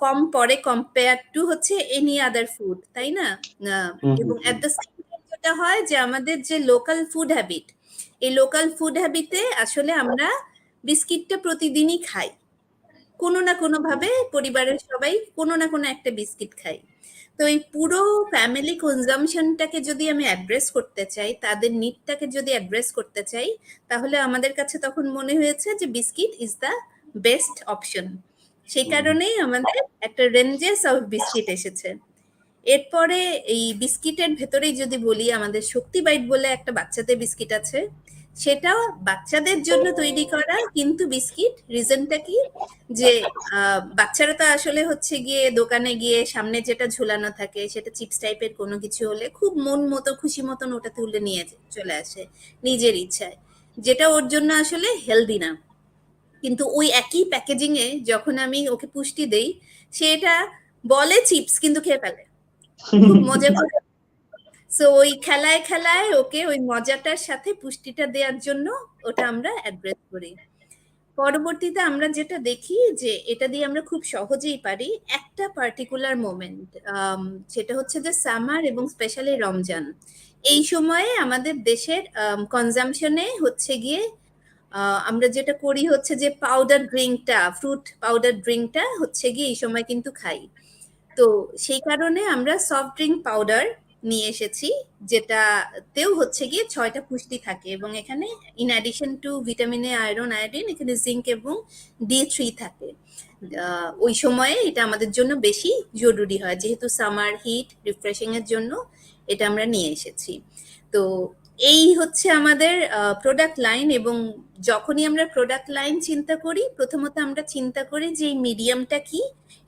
কম পড়ে কম্পেয়ার টু হচ্ছে এনি আদার ফুড, তাই না? এবং এট দ্য সেম টাইম যেটা হয় যে আমাদের যে লোকাল ফুড হ্যাবিট, এই লোকাল ফুড হ্যাবিটে আসলে আমরা বিস্কিটটা প্রতিদিনই খাই, কোনো না কোনো ভাবে পরিবারের সবাই কোনো না কোনো একটা বিস্কিট খাই। তো এই পুরো ফ্যামিলি কনজাম্পশনটাকে যদি আমি অ্যাড্রেস করতে চাই, তাদের নিডটাকে যদি অ্যাড্রেস করতে চাই, তাহলে আমাদের কাছে তখন মনে হয়েছে যে biscuit is the best option. সেই কারণেই আমাদের একটা রেঞ্জেস অফ বিস্কিট এসেছে। এরপরে এই বিস্কিটের ভেতরেই যদি বলি, আমাদের শক্তি বাইট বলে একটা বাচ্চাদের বিস্কিট আছে, সেটাও বাচ্চাদের জন্য তৈরি করা, কিন্তু বিস্কিট রিজনটা কি, যে বাচ্চারা তো আসলে হচ্ছে গিয়ে দোকানে গিয়ে সামনে যেটা ঝুলানো থাকে সেটা চিপস টাইপের কোনো কিছু হলে খুব মন মতো খুশি মতন ওটা তুলে নিয়ে চলে আসে নিজের ইচ্ছায়, যেটা ওর জন্য আসলে হেলদি না। কিন্তু ওই একই প্যাকেজিং এ যখন আমি ওকে পুষ্টি দেই, সেটা বলে চিপস কিন্তু খেয়ে ফেলে খুব মজা করে। সো ওই খেলায় খেলায় ওকে ওই মজাটার সাথে পুষ্টিটা দেওয়ার জন্য ওটা আমরা অ্যাড্রেস করি। পরবর্তীতে আমরা যেটা দেখি যে এটা দিয়ে আমরা খুব সহজেই পারি একটা পার্টিকুলার মোমেন্ট, সেটা হচ্ছে যে সামার এবং স্পেশালি রমজান। এই সময়ে আমাদের দেশের কনজাম্পশনে হচ্ছে গিয়ে আমরা যেটা করি হচ্ছে যে পাউডার ড্রিঙ্কটা, ফ্রুট পাউডার ড্রিঙ্কটা হচ্ছে গিয়ে এই সময় কিন্তু খাই। তো সেই কারণে আমরা সফট ড্রিঙ্ক পাউডার নিয়ে এসেছি, যেটাতেও হচ্ছে গিয়ে 6টা পুষ্টি থাকে, এবং এখানে in addition to vitamin A, iron, iodine, এখানে জিঙ্ক এবং D3 থাকে। ওই সময়ে এটা আমাদের জন্য বেশি জরুরি হয়, যেহেতু সামার হিট রিফ্রেশিং এর জন্য এটা আমরা নিয়ে এসেছি। তো এই হচ্ছে আমাদের প্রোডাক্ট লাইন। এবং যখনই আমরা প্রোডাক্ট লাইন চিন্তা করি, প্রথমত আমরা চিন্তা করি যে এই মিডিয়ামটা কি,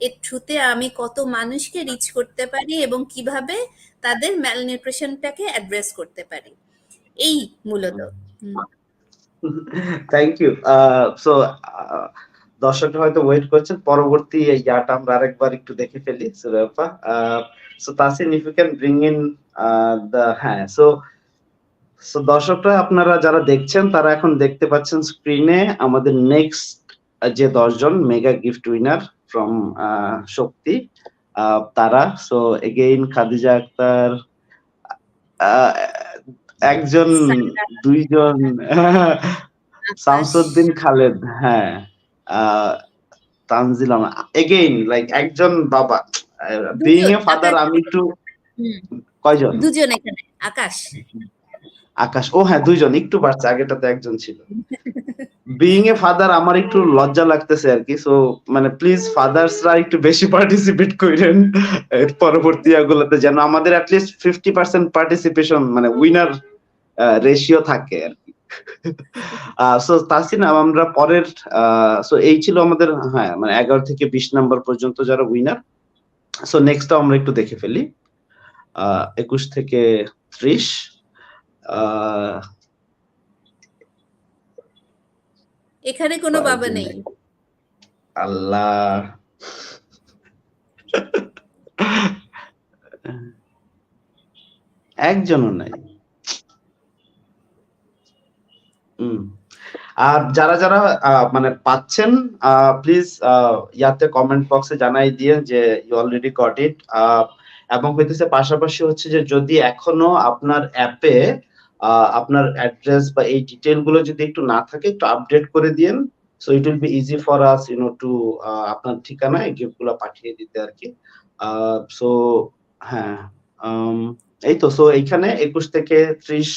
এর থ্রুতে আমি কত মানুষকে রিচ করতে পারি এবং কিভাবে তাদের ম্যালনিউট্রিশনটাকে অ্যাড্রেস করতে পারি, এই মূলত। Thank you. সো দর্শকরা হয়তো ওয়েট করছেন, পরবর্তী ইয়াটা আমরা আরেকবার একটু দেখে ফেলি। সুরাপা, so Tasin, if you can bring in the, হ্যাঁ, সো দর্শকরা আপনারা যারা দেখছেন তারা এখন দেখতে পাচ্ছেন স্ক্রিনে আমাদের নেক্সট যে 10 জন মেগা গিফট উইনার ফ্রম শক্তি, তারা। সো এগেইন খাদিজা আক্তার, একজন, দুইজন, শামসুদ্দিন খালেদ, হ্যাঁ, তানজিলা, এগেইন লাইক একজন বাবা, বিইং এ ফাদার। আমি একটু, কয়জন? দুজন এখানে, আকাশ, আকাশ, ও হ্যাঁ, দুইজন, একটু বাড়ছে, আগেটাতে একজন ছিল। বিইং এ ফাদার আমার একটু লজ্জা লাগতেছে আর কি। সো মানে প্লিজ ফাদার্সরা একটু বেশি পার্টিসিপেট করেন পরবর্তী গুলোতে, যেন আমাদের অ্যাটলিস্ট 50% পার্টিসিপেশন, মানে উইনার রেশিও থাকে আর কি। সো তাসিন, আমরা পরের, সো এই ছিল আমাদের, হ্যাঁ, মানে 11 থেকে 20 নাম্বার পর্যন্ত যারা উইনার। সো নেক্সট আমরা একটু দেখে ফেলি, 21 থেকে 30। এখানে কোনো বাবা নেই, আল্লাহ। একজনও নাই। আর যারা যারা মানে পাচ্ছেন, প্লিজ ইয়াতে কমেন্ট বক্সে জানাই দিয়ে যে ইউ অলরেডি গট ইট। এবং হইতেছে পাশাপাশি হচ্ছে যে যদি এখনো আপনার অ্যাপে আপনার অ্যাড্রেস বা এই ডিটেইল গুলো যদি একটু না থাকে, একটু আপডেট করে দিয়েন। So it will be easy for us to আপনার ঠিকানায় গিফট গুলো পাঠিয়ে দিতে আর কি। সো হ্যাঁ, এই তো। সো এইখানে 21 থেকে 30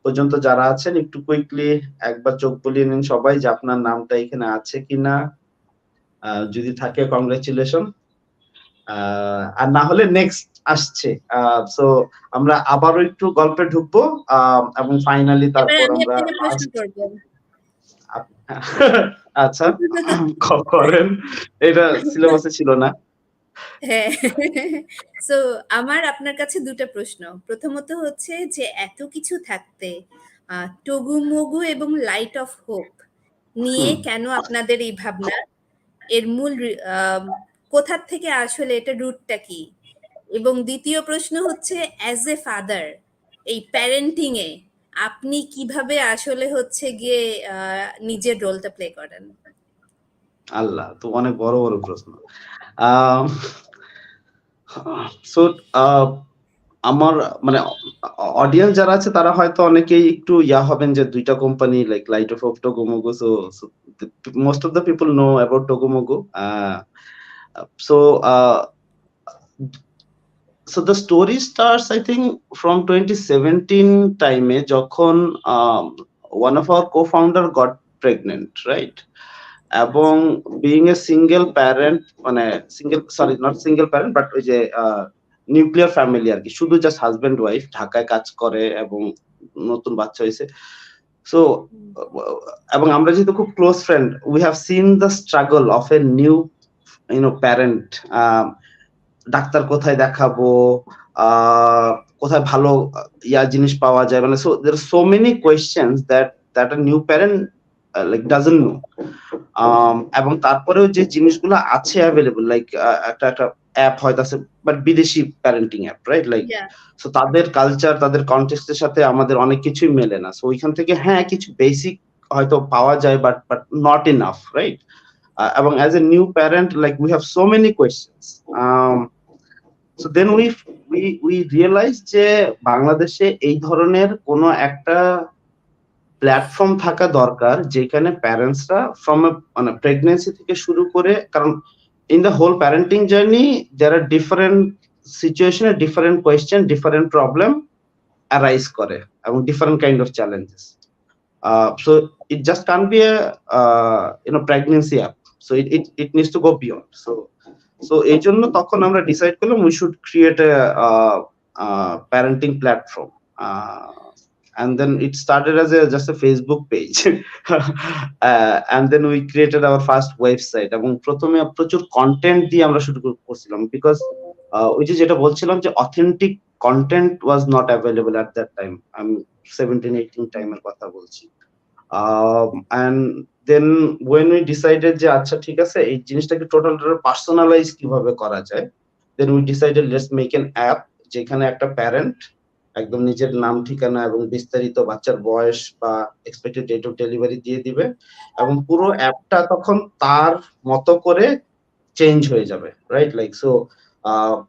পর্যন্ত যারা আছেন, একটু কুইকলি একবার চোখ বুলিয়ে নিন সবাই যে আপনার নামটা এখানে আছে কিনা। যদি থাকে কংগ্রেচুলেশন, আর না হলে নেক্সট আসছে। সো আমরা আবারও একটু গল্পে ঢুকবো, এবং ফাইনালি তারপর আমরা প্রশ্ন করব। আচ্ছা, করেন, এটা সিলেবাসে ছিল না। হ্যাঁ, সো আমার আপনার কাছে দুটো প্রশ্ন। প্রথমত হচ্ছে যে এত কিছু থাকতে টগু-মগু এবং লাইট অফ হোপ নিয়ে কেন আপনাদের এই ভাবনা? এর মূল কোথার থেকে আসলে এটা রুটটা কি? এবং দ্বিতীয় প্রশ্ন হচ্ছে অ্যাজ এ ফাদার, এই প্যারেন্টিং এ আপনি কিভাবে আসলে হচ্ছে গিয়ে নিজের রোলটা প্লে করেন? আল্লাহ, তো অনেক বড় বড় প্রশ্ন। সো আমার মানে অডিয়েন্স যারা আছে তারা হয়তো অনেকেই একটু হবেন যে ২ টা company like light off ToguMogu। So most of the people know about ToguMogu। So So the story starts, I think, from 2017 time যখন one of our co-founder got pregnant, right? এবং being a single parent, মানে not single parent, but ওই যে nuclear family আর কি, শুধু just husband wife ঢাকায় কাজ করে এবং নতুন বাচ্চা হয়েছে। সো এবং আমরা যেহেতু খুব close friend, we have seen the struggle of a new parent. ডাক্তার কোথায় দেখাবো, কোথায় ভালো জিনিস পাওয়া যায়, মানে so there so many questions that a new parent like doesn't know. এবং তারপরেও যে জিনিসগুলো আছে অ্যাভেলেবল, লাইক একটা অ্যাপ হয়তো আছে, বাট বিদেশি parenting app, right? Like so তাদের কালচার, তাদের কনটেক্সটের সাথে আমাদের অনেক কিছুই মেলে না। সো ওইখান থেকে হ্যাঁ কিছু বেসিক হয়তো পাওয়া যায়, বাট নট ইনাফ, রাইট? এবং as a new parent, like we have so many questions. So then we realized যে বাংলাদেশে এই ধরনের কোনো একটা প্ল্যাটফর্ম থাকা দরকার যেখানে প্যারেন্টসরা ফ্রম মানে প্রেগন্যান্সি থেকে শুরু করে, কারণ in the whole parenting journey there are different সিচুয়েশনে different question, different problem arise করে এবং different kind of challenges. So it just can't be a pregnancy app. So it needs to go beyond. So এই জন্য তখন আমরা decide করলাম we should create a parenting platform. And then it started as just a Facebook page. And then we created our first website, এবং প্রথমে প্রচুর content দিয়ে আমরা শুরু করছিলাম, বিকজ ওই যেটা বলছিলাম যে authentic content was not available at that time. আমি 17-18 টাইমের কথা বলছি। And then when we decided যে আচ্ছা ঠিক আছে এই জিনিসটাকে টোটাল পার্সোনালাইজ কিভাবে করা যায়, then we decided let's make an app যেখানে একটা প্যারেন্ট একদম নিজের নাম, ঠিকানা এবং বিস্তারিত বাচ্চার বয়স বা এক্সপেক্টেড ডেট অফ ডেলিভারি দিয়ে দিবে, এবং পুরো অ্যাপটা তখন তার মতো করে চেঞ্জ হয়ে যাবে, রাইট? লাইক সো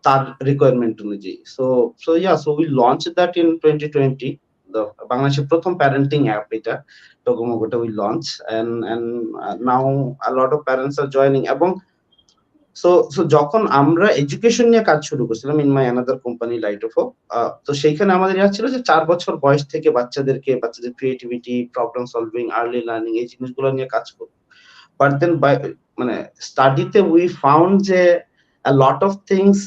তার রিকোয়ারমেন্ট অনুযায়ী। So we launch that in 2020, বাংলাদেশের প্রথম প্যারেন্টিং অ্যাপ এটা ToguMoguটা we launch, and now a lot of parents are joining. এবং সো যখন আমরা এডুকেশন নিয়ে কাজ শুরু করছিলাম in my another company light of, তো সেইখানে আমাদের ছিল যে 4 বছর বয়স থেকে বাচ্চাদের creativity, problem solving, early learning এই জিনিসগুলো নিয়ে কাজ করব। বাট দেন মানে স্টাডিতে উই ফাউন্ড যে a lot of things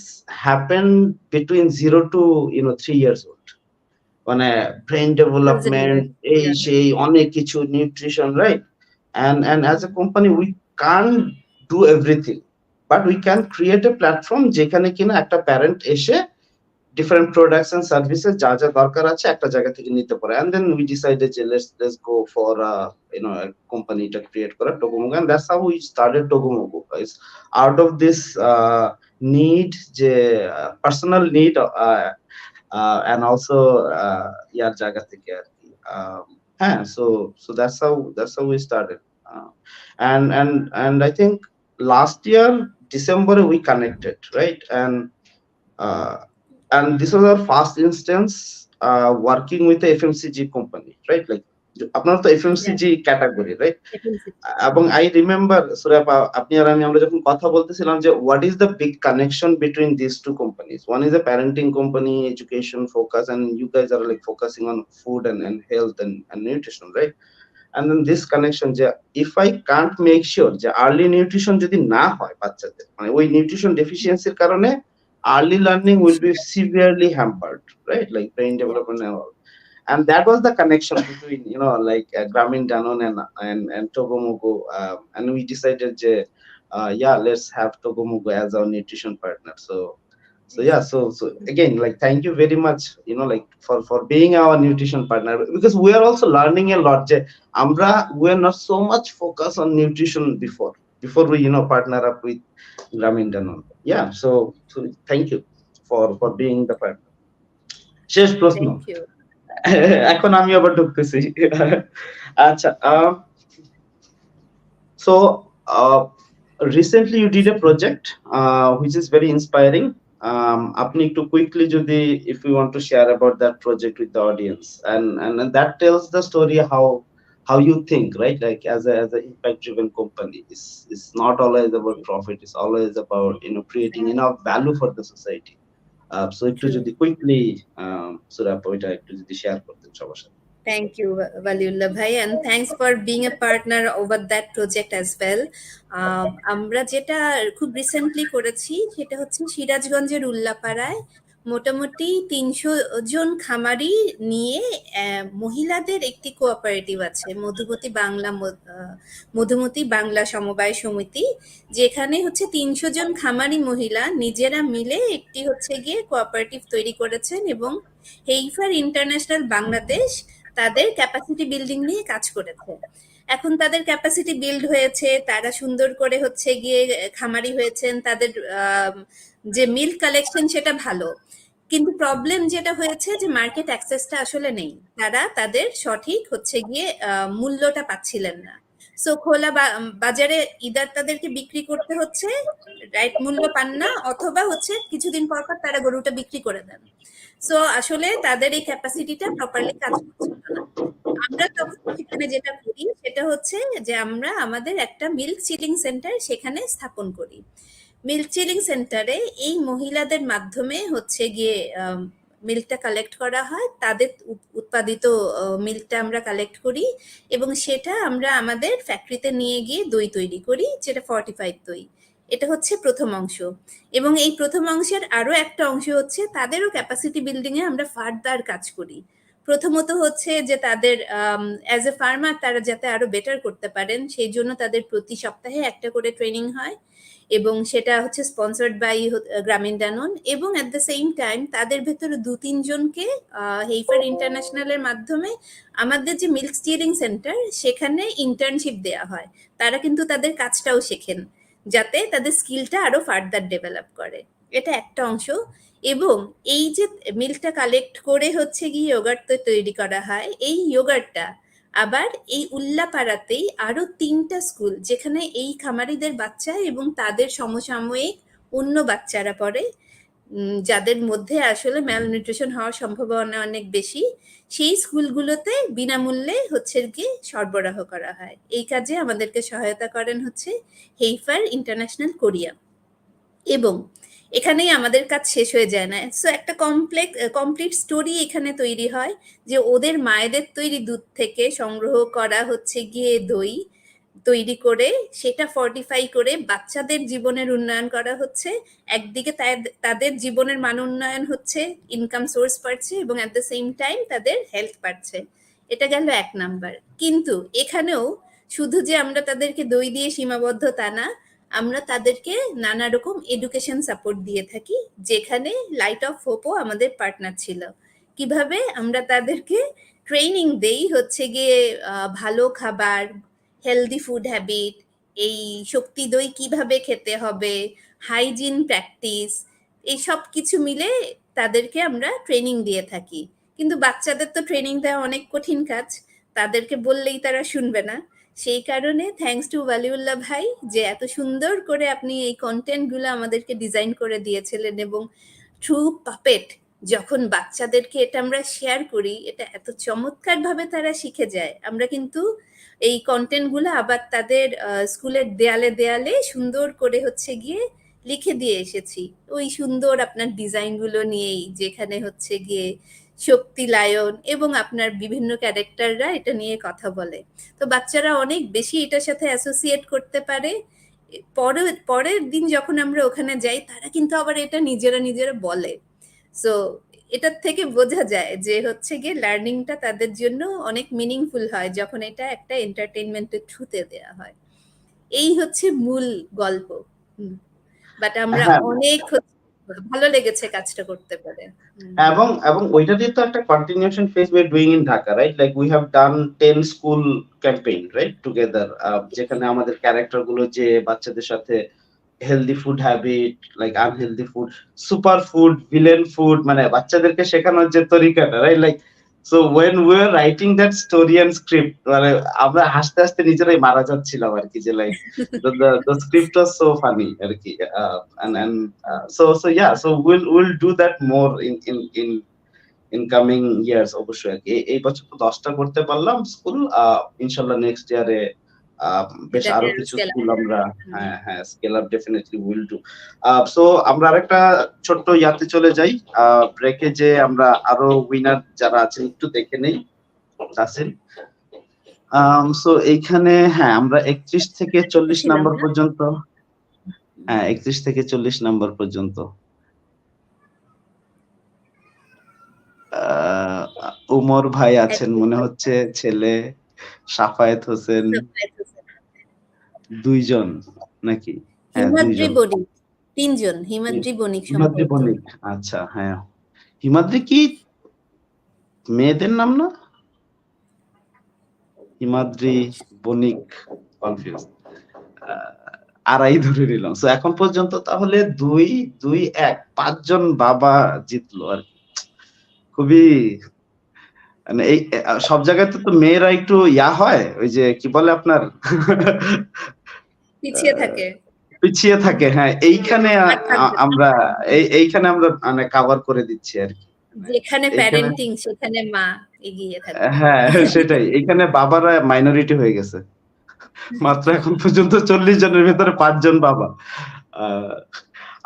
happen between 0 to 3 years old, মানে ব্রেন ডেভেলপমেন্ট, এই সেই অনেক কিছু, nutrition, right? And as a company we can't do everything, but we can create a platform যেখানে কিনা একটা প্যারেন্ট এসে ডিফারেন্ট প্রোডাক্টস এন্ড সার্ভিসেস যা যা দরকার আছে একটা জায়গা থেকে নিতে পারে। And then we decided যে let's go for a company টা ক্রিয়েট করা, ToguMogu, and that's how we started ToguMogu. It's out of this need, যে personal need, and also ইয়ার জায়গা থেকে আর কি। হ্যাঁ, so that's how we started. And I think last year December we connected, right? And this was our first instance working with a FMCG company, right? Like আপনার তো FMCG category, right? এবং I remember সুরাপা, আপনি আর আমরা যখন কথা বলতেছিলাম যে what is the big connection between these two companies. One is a parenting company, education focus, and you guys are like focusing on food and health and nutrition, right? And then this connection, যে if I can't make sure যে early nutrition যদি না হয় বাচ্চাদের, মানে ওই nutrition ডেফিসিয়েন্সির কারণে early learning will be severely hampered, right? Like brain development and all. And that was the connection between like Gramin Danone and ToguMogu, and we decided যে let's have ToguMogu as our nutrition partner. So again, like thank you very much, like for being our nutrition partner, because we are also learning a lot. যে আমরা we are not so much focused on nutrition before we partner up with Gramin Danone. So thank you for being the partner. শেষ প্রশ্ন, এখন আমি আবার ঢুকতেছি। আচ্ছা, so recently you did a project which is very inspiring. আপনি একটু quickly যদি if you want to share about that project with the audience, and that tells the story how you think, right? Like as a impact driven company, is not always about profit, it's always about, creating enough value for the society. So একটু True. যদি quickly সুরাপ ওইটা একটু যদি share করতেন সবার সাথে। Thank you, Waliullah Bhai, and thanks for being a partner over that project as well. আমরা যেটা খুব রিসেন্টলি করেছি সেটা হচ্ছে সিরাজগঞ্জের উল্লাপাড়ায় মোটামুটি ৩০০ জন খামারি নিয়ে মহিলাদের একটি কোঅপারেটিভ আছে, মধুমতি বাংলা সমবায় সমিতি, যেখানে হচ্ছে ৩০০ জন খামারি মহিলা নিজেরা মিলে একটি হচ্ছে গিয়ে কোঅপারেটিভ তৈরি করেছেন, এবং হেইফার ইন্টারন্যাশনাল বাংলাদেশ তাদের ক্যাপাসিটি বিল্ডিং নিয়ে কাজ করেছে। এখন তাদের ক্যাপাসিটি বিল্ড হয়েছে, তারা সুন্দর করে হচ্ছে গিয়ে খামারি হয়েছেন, তাদের যে মিল্ক কালেকশন সেটা ভালো, কিন্তু প্রবলেম যেটা হয়েছে যে মার্কেট অ্যাক্সেসটা আসলে নেই, তারা তাদের সঠিক হচ্ছে গিয়ে মূল্যটা পাচ্ছিলেন না। সো খোলা বাজারে ইদার তাদেরকে বিক্রি করতে হচ্ছে, রাইট মূল্য পান না, অথবা হচ্ছে কিছুদিন পর পর তারা গরুটা বিক্রি করে দেন। সো আসলে তাদের এই ক্যাপাসিটিটা প্রপারলি কাজ করছিল না। আমরা তখন সেখানে যেটা করি সেটা হচ্ছে যে আমরা আমাদের একটা মিল্ক চিলিং সেন্টার সেখানে স্থাপন করি। মিল্ক চিলিং সেন্টারে এই মহিলাদের মাধ্যমে হচ্ছে গিয়ে মিল্কটা কালেক্ট করা হয়, তাদের উৎপাদিত মিল্কটা আমরা কালেক্ট করি, এবং সেটা আমরা আমাদের ফ্যাক্টরিতে নিয়ে গিয়ে দই তৈরি করি, যেটা ফর্টিফাইড দই। এটা হচ্ছে প্রথম অংশ। এবং এই প্রথম অংশের আরো একটা অংশ হচ্ছে তাদেরও ক্যাপাসিটি বিল্ডিং এ আমরা ফার্দার কাজ করি। প্রথমত হচ্ছে যে তাদের অ্যাজ এ ফার্মার তারা যাতে আরো বেটার করতে পারেন সেই জন্য তাদের প্রতি সপ্তাহে একটা করে ট্রেনিং হয়, এবং সেটা হচ্ছে স্পন্সর্ড বাই গ্রামীণ ডানন, এবং অ্যাট দ্য সেম টাইম তাদের ভেতরে ২-৩ জনকে হেইফার ইন্টারন্যাশনালের মাধ্যমে আমাদের যে মিল্ক স্টিয়ারিং সেন্টার সেখানে ইন্টার্নশিপ দেওয়া হয়। তারা কিন্তু তাদের কাজটাও শেখেন যাতে তাদের স্কিলটা আরো ফার্দার ডেভেলপ করে। এটা একটা অংশ। এবং এই যে মিল্কটা কালেক্ট করে হচ্ছে গিয়ে ইয়োগার্ট তৈরি করা হয়, এই ইয়োগার্টটা আবার এই উল্লাপাড়াতেই আরো ৩টা স্কুল, যেখানে এই খামারিদের বাচ্চা এবং তাদের সমসাময়িক অন্য বাচ্চারা পড়ে, যাদের মধ্যে আসলে ম্যালনিউট্রিশন হওয়ার সম্ভাবনা অনেক বেশি, সেই স্কুলগুলোতে বিনামূল্যে হচ্ছে গিয়ে সরবরাহ করা হয়। এই কাজে আমাদেরকে সহায়তা করেন হচ্ছে হেইফার ইন্টারন্যাশনাল কোরিয়া। এবং এখানেই আমাদের কাজ শেষ হয়ে যায় না। সো একটা কমপ্লিট স্টোরি এখানে তৈরি হয়, যে ওদের মায়েদের তৈরি দুধ থেকে সংগ্রহ করা হচ্ছে গিয়ে দই তৈরি করে সেটা ফর্টিফাই করে বাচ্চাদের জীবনের উন্নয়ন করা হচ্ছে। একদিকে তাদের জীবনের মান উন্নয়ন হচ্ছে, ইনকাম সোর্স বাড়ছে, এবং অ্যাট দ্য সেম টাইম তাদের হেলথ বাড়ছে। এটা গেল ১ নাম্বার। কিন্তু এখানেও শুধু যে আমরা তাদেরকে দই দিয়ে সীমাবদ্ধ তা না, আমরা তাদেরকে নানা রকম এডুকেশন সাপোর্ট দিয়ে থাকি, যেখানে লাইট অফ হোপও আমাদের পার্টনার ছিল। কিভাবে আমরা তাদেরকে ট্রেনিং দেই হচ্ছে গিয়ে ভালো খাবার, হেলদি ফুড হ্যাবিট, এই শক্তি দই কিভাবে খেতে হবে, হাইজিন প্র্যাকটিস, এই সব কিছু মিলে তাদেরকে আমরা ট্রেনিং দিয়ে থাকি। কিন্তু বাচ্চাদের তো ট্রেনিং দেওয়া অনেক কঠিন কাজ, তাদেরকে বললেই তারা শুনবে না। সেই কারণে থ্যাঙ্কস টু ওয়ালিউল্লাহ ভাই যে এত সুন্দর করে আপনি এই কন্টেন্টগুলো আমাদেরকে ডিজাইন করে দিয়েছিলেন, এবং থ্রু পাপেট যখন বাচ্চাদেরকে এটা আমরা শেয়ার করি, এটা এত চমৎকারভাবে তারা শিখে যায়। আমরা কিন্তু এই কন্টেন্টগুলো আবার তাদের স্কুলের দেয়ালে দেয়ালে সুন্দর করে হচ্ছে গিয়ে লিখে দিয়ে এসেছি, ওই সুন্দর আপনার ডিজাইনগুলো নিয়েই, যেখানে হচ্ছে গিয়ে শক্তি লায়ন এবং আপনার বিভিন্ন ক্যারেক্টাররা এটা নিয়ে কথা বলে। তো বাচ্চারা অনেক বেশি এটার সাথে অ্যাসোসিয়েট করতে পারে। পরের দিন যখন আমরা ওখানে যাই তারা কিন্তু আবার এটা নিজেরা বলে। সো এটার থেকে বোঝা যায় যে হচ্ছে গিয়ে লার্নিংটা তাদের জন্য অনেক মিনিংফুল হয় যখন এটা একটা এন্টারটেইনমেন্টের থ্রুতে দেওয়া হয়। এই হচ্ছে মূল গল্প। বাট আমরা হ্যাঁ, অনেক ভালো লেগেছে কাজটা করতে পারে। এবং ওইটারই তো একটা continuation phase we are doing in Dhaka, right? Like we have done 10 school campaign, right? Together, যেখানে আমাদের ক্যারেক্টার গুলো যে বাচ্চাদের সাথে healthy food habit, like unhealthy food, super food, villain food, মানে বাচ্চাদেরকে শেখানোর যে তরিকাটা, right? Like So when we were writing that story and script, মানে আমরা হাসতে হাসতে নিজেরাই মারা যাচ্ছিলাম আর কি, যে like the script was so funny আর কি, and so yeah, so we'll do that more in coming years অবশ্যই আর কি। এই বছর তো 10টা করতে পারলাম স্কুল, ইনশাআল্লাহ নেক্সট ইয়ারে বেশ এটাকে আরো আরো কিছু scale up স্কুল আমরা হুম। হ্যাঁ scale up definitely will do. So আমরা আরেকটা ছোট্ট ইয়াতে চলে যাই, ব্রেকে, যে আমরা আরো উইনার যারা আছেন একটু দেখে নেই। তাসিন, সো এইখানে হ্যাঁ আমরা 31 থেকে 40 ছিলাম নাম্বার না? পর্যন্ত, হ্যাঁ 31 থেকে 40 নাম্বার পর্যন্ত উমর ভাই আছেন মনে হচ্ছে, ছেলে সাফায়েত হোসেন, দুইজন নাকি? হ্যাঁ হিমাদ্রি দুইজন। বণিক, 3 জন হিমাদ্রি বণিক হিমাদ্রি সম্ভবত। বণিক, আচ্ছা হ্যাঁ। হিমাদ্রি কি মেয়েদের নাম না? হিমাদ্রি বণিক, কনফিউজ, আড়াই ধরে নিলাম। সো এখন পর্যন্ত তাহলে 2-2-1 5জন বাবা জিতলো আর কি। খুবই মানে এই সব জায়গায় তো মেয়েরা একটু ইয়া হয়, ওই যে কি বলে আপনার পিছিয়ে থাকে। পিছিয়ে থাকে, হ্যাঁ এইখানে আমরা এইখানে আমরা মানে কভার করে দিচ্ছি আর কি। যেখানে এইখানে প্যারেন্টিং সেখানে মা এগিয়ে থাকবে। হ্যাঁ সেটাই, এইখানে বাবারা মাইনরিটি হয়ে গেছে। মাত্র এখন পর্যন্ত 40 জনের ভেতরে 5 জন বাবা।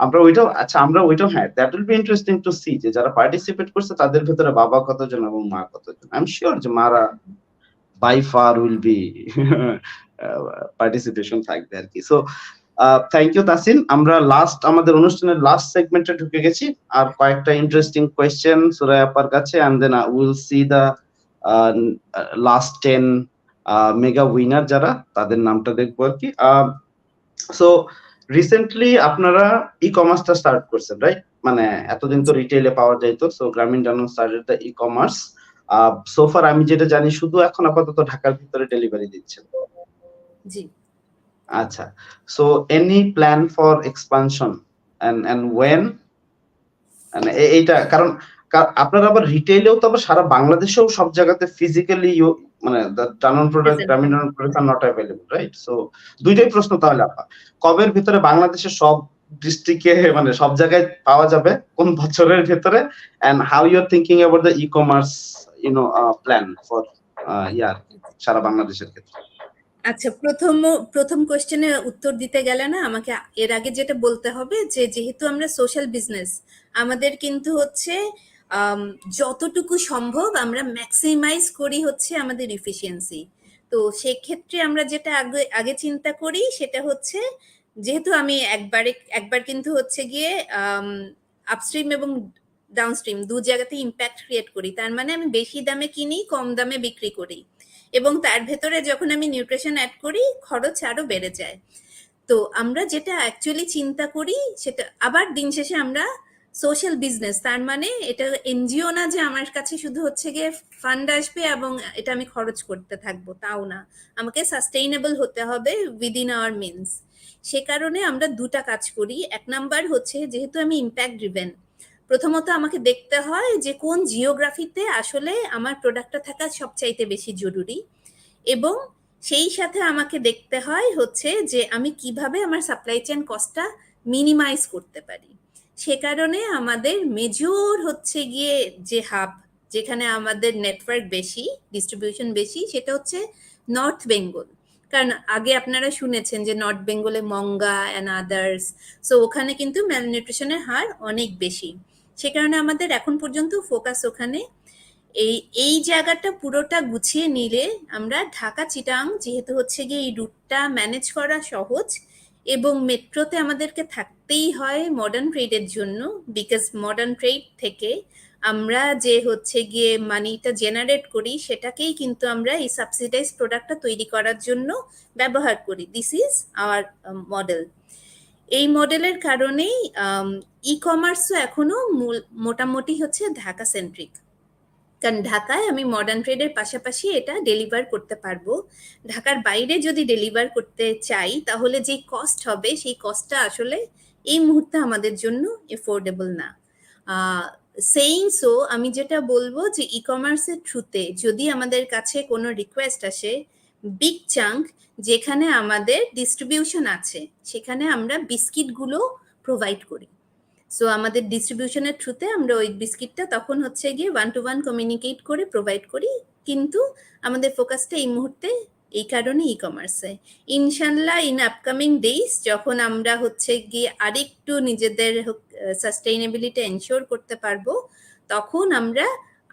আমরা ওইটাও, আচ্ছা আমরা ওইটাও, হ্যাঁ that will be interesting to see যে যারা পার্টিসিপেট করছে তাদের ভেতরে বাবা কতজন এবং মা কতজন। আই এম শিওর যে মারা by far will be participation থাকবে আর কি। So thank you Tasin. আমরা লাস্ট আমাদের অনুষ্ঠানের লাস্ট সেগমেন্টে ঢুকে গেছি, আর কয়েকটা ইন্টারেস্টিং কোয়েশ্চেন সুরাই আপার কাছে, and then will see the last 10 mega winner যারা, তাদের নামটা দেখবো আর কি। সো রিসেন্টলি আপনারা ই কমার্সটা স্টার্ট করছেন, রাইট? মানে এতদিন তো রিটেইলে পাওয়া যাইতো, সো গ্রামীণ diamond started the e commerce. সোফার আমি যেটা জানি শুধু এখন আপাতত ঢাকার ভিতরে ডেলিভারি দিচ্ছেন। জি। আচ্ছা, so any plan for expansion and when? মানে এইটা কারণ আপনারা আবার রিটেইলেও তো আবার সারা বাংলাদেশেও সব জায়গাতে ফিজিক্যালি মানে ডায়মন্ড প্রোডাক্ট, গ্রামীণ diamond product are not available, right? So দুইটাই প্রশ্ন তাহলে আপা, কবের ভিতরে বাংলাদেশের সব ডিস্ট্রিক্টে মানে সব জায়গায় পাওয়া যাবে, কোন বছরের ভিতরে, and how you are thinking about the e commerce plan for year সারা বাংলাদেশের ক্ষেত্রে? আচ্ছা, প্রথম কোশ্চেনের উত্তর দিতে গেলে না আমাকে এর আগে যেটা বলতে হবে যে যেহেতু আমরা সোশ্যাল বিজনেস, আমাদের কিন্তু হচ্ছে যতটুকু সম্ভব আমরা ম্যাক্সিমাইজ করি হচ্ছে আমাদের ইফিসিয়েন্সি। তো সেক্ষেত্রে আমরা যেটা আগে চিন্তা করি সেটা হচ্ছে, যেহেতু আমি একবার কিন্তু হচ্ছে গিয়ে আপস্ট্রিম এবং ডাউনস্ট্রিম দু জায়গাতে ইম্প্যাক্ট ক্রিয়েট করি, তার মানে আমি বেশি দামে কিনি, কম দামে বিক্রি করি, এবং তার ভেতরে যখন আমি নিউট্রিশন অ্যাড করি খরচ আরো বেড়ে যায়। তো আমরা যেটা অ্যাকচুয়ালি চিন্তা করি সেটা, আবার দিন শেষে আমরা সোশ্যাল বিজনেস, তার মানে এটা এনজিও না যে আমার কাছে শুধু হচ্ছে গিয়ে ফান্ড আসবে এবং এটা আমি খরচ করতে থাকবো, তাও না, আমাকে সাস্টেইনেবল হতে হবে উইদিন আওয়ার মিনস। সে কারণে আমরা দুটা কাজ করি। এক নাম্বার হচ্ছে, যেহেতু আমি ইম্প্যাক্ট ড্রিভেন, প্রথমত আমাকে দেখতে হয় যে কোন জিওগ্রাফিতে আসলে আমার প্রোডাক্টটা থাকা সবচাইতে বেশি জরুরি, এবং সেই সাথে আমাকে দেখতে হয় হচ্ছে যে আমি কিভাবে আমার সাপ্লাই চেইন কস্টটা মিনিমাইজ করতে পারি। সে কারণে আমাদের মেজর হচ্ছে গিয়ে যে হাব, যেখানে আমাদের নেটওয়ার্ক বেশি, ডিস্ট্রিবিউশন বেশি, সেটা হচ্ছে নর্থ বেঙ্গল। কারণ আগে আপনারা শুনেছেন যে নর্থ বেঙ্গলে মঙ্গা অ্যান্ড আদার্স, সো ওখানে কিন্তু ম্যালনিউট্রিশনের হার অনেক বেশি। সে কারণে আমাদের এখন পর্যন্ত ফোকাস ওখানে। এই জায়গাটা পুরোটা গুছিয়ে নিলে আমরা ঢাকা চিটাং, যেহেতু হচ্ছে গিয়ে এই রুটটা ম্যানেজ করা সহজ, এবং মেট্রোতে আমাদেরকে থাকতেই হয় মডার্ন ট্রেডের জন্য, বিকজ মডার্ন ট্রেড থেকে আমরা যে হচ্ছে গিয়ে মানিটা জেনারেট করি সেটাকেই কিন্তু আমরা এই সাবসিডাইজ প্রোডাক্টটা তৈরি করার জন্য ব্যবহার করি। This is our model. এই মডেলের কারণেই ই কমার্সও এখনো মোটামুটি হচ্ছে ঢাকা সেন্ট্রিক, কারণ ঢাকায় আমি মডার্ন ট্রেডের পাশাপাশি এটা ডেলিভার করতে পারবো। ঢাকার বাইরে যদি ডেলিভার করতে চাই তাহলে যে কস্ট হবে সেই কস্টটা আসলে এই মুহূর্তে আমাদের জন্য এফোর্ডেবল না। সেইং সো আমি যেটা বলবো যে ই-কমার্সের থ্রুতে যদি আমাদের কাছে কোনো রিকোয়েস্ট আসে, বিগ চাঙ্ক যেখানে আমাদের ডিস্ট্রিবিউশন আছে সেখানে আমরা বিস্কিটগুলো প্রোভাইড করি। সো আমাদের ডিস্ট্রিবিউশনের থ্রুতে আমরা ওই বিস্কিটটা তখন হচ্ছে গিয়ে 1-to-1 কমিউনিকেট করে প্রোভাইড করি, কিন্তু আমাদের ফোকাসটা এই মুহূর্তে এই কারণে ই-কমার্সে। ইনশাল্লাহ ইন আপকামিং ডেজ যখন আমরা হচ্ছে গিয়ে আরেকটু নিজেদের সাস্টেইনেবিলিটি এনশিওর করতে পারবো, তখন আমরা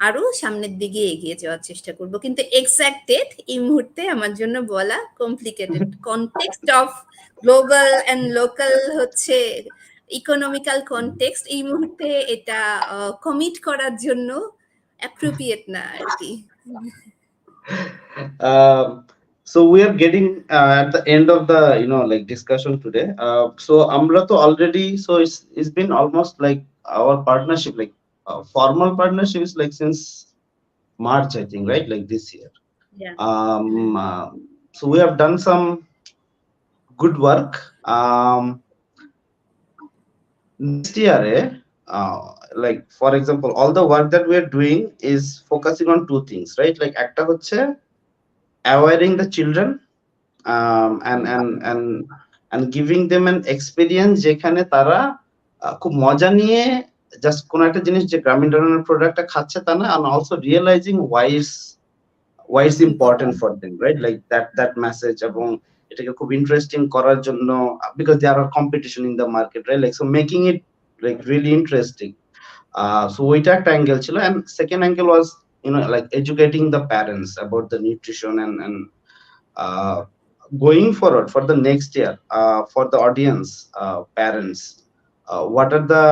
আরো সামনের দিকে এগিয়ে যাওয়ার চেষ্টা করব, কিন্তু এক্সাক্ট ডেট এই মুহূর্তে আমার জন্য বলা complicated. Context of global and local হচ্ছে ইকোনমিক্যাল কনটেক্সট এই মুহূর্তে এটা কমিট করার জন্য অ্যাপ্রোপ্রিয়েট না আর কি। So we are getting at the end of the like discussion today. So amra to already, so it's been almost like our partnership, like formal partnership is like since March, I think, right? Like this year. Yeah. So we have done some good work. Next year, like for example, all the work that we are doing is focusing on two things, right? Like ekta hocche awareing the children, and giving them an experience যেখানে তারা খুব মজা নিয়ে just কোন একটা জিনিস যে গ্রামীণ ধরনের প্রোডাক্টটা খাচ্ছে তা না, and also realizing why it's important for them, right? Like that message, এবং এটাকে খুব ইন্টারেস্টিং করার জন্য, because there are competition in the market, right? Like so making it like really interesting. So ওইটা একটা অ্যাঙ্গেল ছিল, and second angle was like educating the parents about the nutrition and going forward for the next year, for the audience, parents, what are the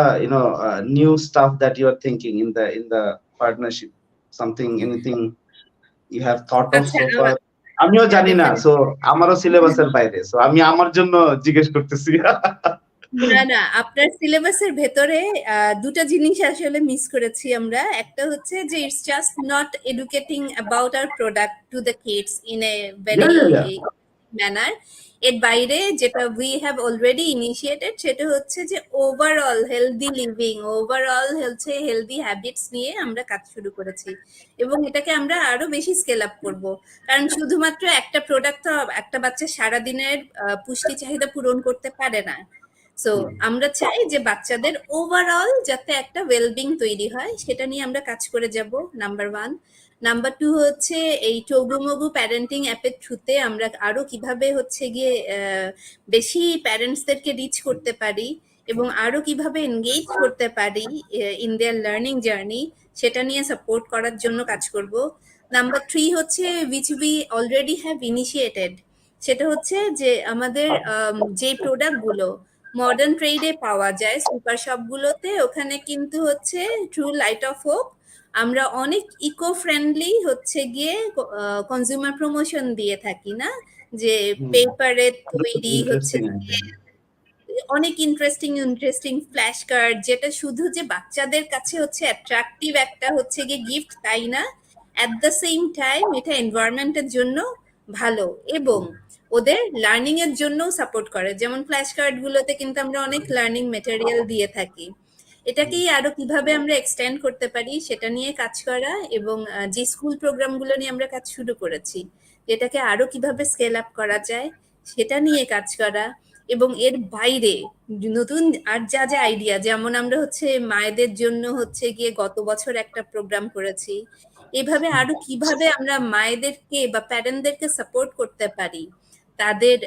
new stuff that you are thinking in the partnership, anything you have thought of আচ্ছা, so far? আমিও জানি না, so definitely. আমারও সিলেবাসের বাইরে, so আমি আমার জন্য জিজ্ঞেস করতেছি। না না, আপনার সিলেবাসের ভেতরে দুটো জিনিস আসলে মিস করেছি আমরা। একটা হচ্ছে যে it's just not educating about our product to the kids in a very Yeah. Manner. এর বাইরে যেটা উই হ্যাভ অলরেডি ইনিশিয়েটেড সেটা হচ্ছে যে ওভারঅল হেলদি লিভিং, ওভারঅল হচ্ছে হেলদি হ্যাবিটস নিয়ে আমরা কাজ শুরু করেছি, এবং এটাকে আমরা আরো বেশি স্কেল আপ করব। কারণ শুধুমাত্র একটা প্রোডাক্ট তো একটা বাচ্চা সারাদিনের পুষ্টি চাহিদা পূরণ করতে পারে না। সো আমরা চাই যে বাচ্চাদের ওভারঅল যাতে একটা ওয়েলবিং তৈরি হয় সেটা নিয়ে আমরা কাজ করে যাব, নাম্বার 1। নাম্বার 2 হচ্ছে এই টগুমগু প্যারেন্টিং অ্যাপের থ্রুতে আমরা আরো কিভাবে হচ্ছে গিয়ে বেশি প্যারেন্টসদেরকে রিচ করতে পারি এবং আরো কিভাবে এনগেজ করতে পারি ইন দেয়ার লার্নিং জার্নি, সেটা নিয়ে সাপোর্ট করার জন্য কাজ করব। নাম্বার 3 হচ্ছে which we already have initiated, সেটা হচ্ছে যে আমাদের যে প্রোডাক্টগুলো মডার্ন ট্রেডে পাওয়া যায় সুপার শপগুলোতে, ওখানে কিন্তু হচ্ছে ট্রু লাইট অফ হোপ আমরা অনেক ইকো ফ্রেন্ডলি হচ্ছে গিয়ে কনজিউমার প্রমোশন দিয়ে থাকি না, যে পেপারে তৈরি হচ্ছে অনেক ইন্টারেস্টিং ফ্ল্যাশ কার্ড, যেটা শুধু যে বাচ্চাদের কাছে হচ্ছে অ্যাট্রাকটিভ একটা হচ্ছে গিয়ে গিফট তাই না, অ্যাট দ্য সেম টাইম এটা এনভায়রনমেন্টের জন্য ভালো এবং ওদের লার্নিং এর জন্য সাপোর্ট করে। যেমন ফ্ল্যাশ কার্ড গুলোতে কিন্তু আমরা অনেক লার্নিং মেটেরিয়াল দিয়ে থাকি। এটাকেই আরো কিভাবে আমরা এক্সটেন্ড করতে পারি সেটা নিয়ে কাজ করা, এবং যে স্কুল প্রোগ্রামগুলো নিয়ে আমরা কাজ শুরু করেছি এটাকে আরো কিভাবে স্কেল আপ করা যায় সেটা নিয়ে কাজ করা। এবং এর বাইরে নতুন আর যা যা আইডিয়া, যেমন আমরা হচ্ছে মায়েদের জন্য হচ্ছে গিয়ে গত বছর একটা প্রোগ্রাম করেছি, এভাবে আরো কিভাবে আমরা মায়েদেরকে বা প্যারেন্টদেরকে সাপোর্ট করতে পারি তাদের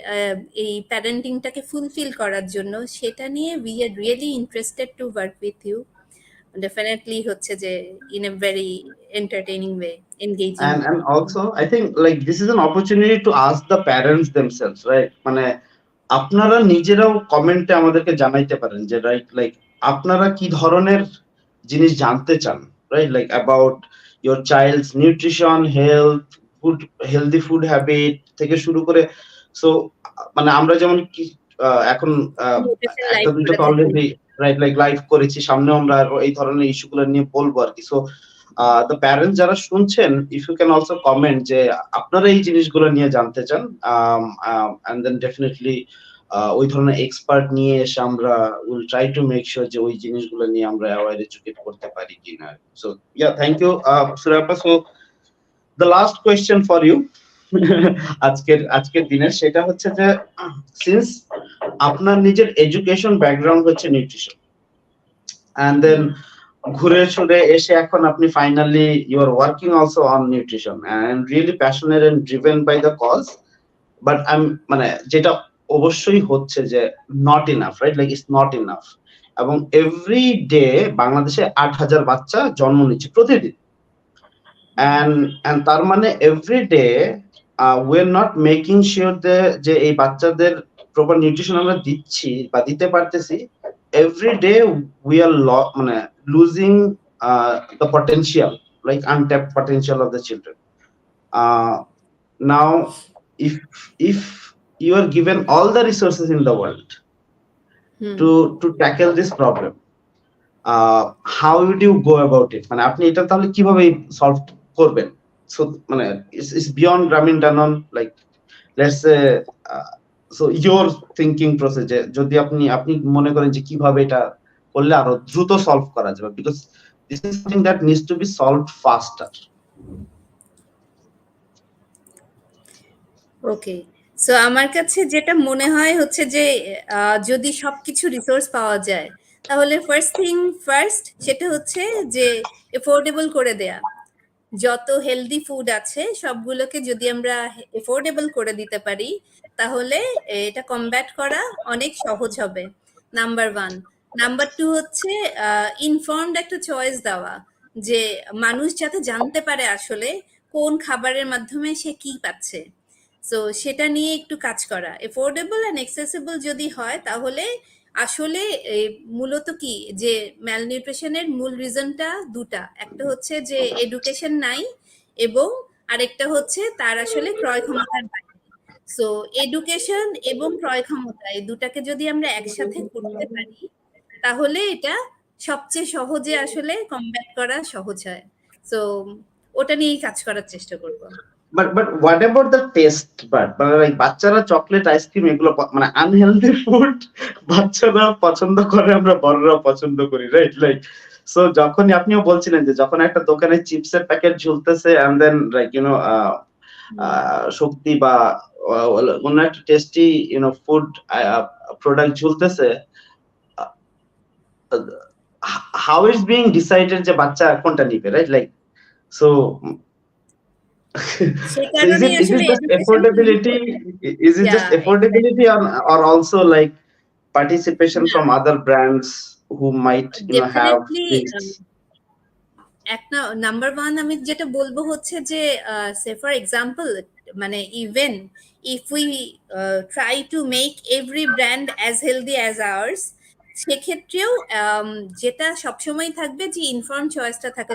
এই প্যারেন্টিংটাকে ফুলফিল করার জন্য, সেটা নিয়ে we are really interested to work with you. Definitely হচ্ছে যে in a very entertaining way, engaging. And also I think like this is an opportunity to ask the parents themselves, right? মানে আপনারা নিজেরাও কমেন্টে আমাদেরকে জানাইতে পারেন যে রাইট, লাইক আপনারা কি ধরনের জিনিস জানতে চান, right? Like about your child's nutrition, health, food, healthy food habit থেকে শুরু করে। সো মানে আমরা যেমন কি এখন একটা দুইটা তো অলরেডি রাইট লাইক লাইভ করেছি, সামনে আমরা এই ধরনের ইস্যুগুলো নিয়ে বলবো আর কি। সো দ্য প্যারেন্টস যারা শুনছেন, if you can also comment যে আপনারা এই জিনিসগুলো নিয়ে জানতে চান, and then definitely ওই ধরনের এক্সপার্ট নিয়ে এসে আমরা will try to make sure যে ওই জিনিসগুলো নিয়ে আমরা অ্যাওয়ার এডুকেট করতে পারি কিনা। সো ইয়া, থ্যাংক ইউ সুরাপা। So the last question for you আজকের দিনের, সেটা হচ্ছে যে সিন্স আপনার নিজের এডুকেশন ব্যাকগ্রাউন্ড হচ্ছে নিউট্রিশন, and then ঘুরে ছুড়ে এসে এখন আপনি finally you are working also on nutrition and really passionate and driven by the cause, but মানে যেটা অবশ্যই হচ্ছে যে not enough, right? Like it's not enough. এবং এভরি ডে বাংলাদেশে 8,000 বাচ্চা জন্ম নিচ্ছে প্রতিদিন, and তার মানে every day we are not making sure যে এই বাচ্চাদের প্রপার নিউট্রিশন আমরা দিচ্ছি বা দিতে পারতেছি। এভরি ডে উই আর মানে losing the potential, like untapped potential of the children. Now if you are given all the resources in the world to tackle this problem, how would you go about it? মানে আপনি এটা তাহলে কিভাবে solve করবেন? So মানে it's beyond গ্রামীণ ডানন, like let's say so your thinking process, যে যদি আপনি মনে করেন যে কিভাবে এটা করলে আরো দ্রুত সলভ করা যাবে, because this is something that needs to be solved faster. Okay, so আমার কাছে যেটা মনে হয় হচ্ছে যে যদি সবকিছু রিসোর্স পাওয়া যায়, তাহলে ফার্স্ট সেটা হচ্ছে যে এফোর্ডেবল করে দেয়া। যত হেলদি ফুড আছে সবগুলোকে যদি আমরা এফোর্ডেবল করে দিতে পারি, তাহলে এটা কমব্যাট করা অনেক সহজ হবে, নাম্বার 1। নাম্বার 2 হচ্ছে ইনফর্মড একটা চয়েস দেওয়া, যে মানুষ যাতে জানতে পারে আসলে কোন খাবারের মাধ্যমে সে কি পাচ্ছে। সো সেটা নিয়ে একটু কাজ করা। এফোর্ডেবল অ্যান্ড অ্যাক্সেসিবল যদি হয়, তাহলে আসলে মূলত কি যে ম্যালনিউট্রিশনের মূল রিজনটা দুটা, একটা হচ্ছে যে এডুকেশন নাই, এবং আরেকটা হচ্ছে তার আসলে ক্রয় ক্ষমতার বাইরে। সো এডুকেশন এবং ক্রয় ক্ষমতা, এই দুটাকে যদি আমরা একসাথে করতে পারি, তাহলে এটা সবচেয়ে সহজে আসলে কমব্যাট করা সহজ হয়। সো ওটা নিয়েই কাজ করার চেষ্টা করব। But what about the taste part? মানে like বাচ্চারা চকলেট আইসক্রিম এগুলো মানে আনহেলদি ফুড বাচ্চারা পছন্দ করে, আমরা বড়রা পছন্দ করি, রাইট? লাইক সো যখনই আপনিও বলছিলেন যে যখন একটা দোকানে চিপসের প্যাকেট ঝুলতেছে and then like শক্তি বা অন্য একটা টেস্টি ফুড প্রোডাক্ট ঝুলতেছে, how is being decided যে বাচ্চা কোনটা নিবে, right? Like so is it just affordability? Is it just affordability, or also like participation from other brands who might have this? একটা নাম্বার 1 আমি যেটা বলবো হচ্ছে যে সে ফর এক্সাম্পল, মানে even if we try to make every brand as healthy as hours, সেক্ষেত্রেও যেটা সবসময় থাকবে যে ইনফর্ম চয়েসটা থাকা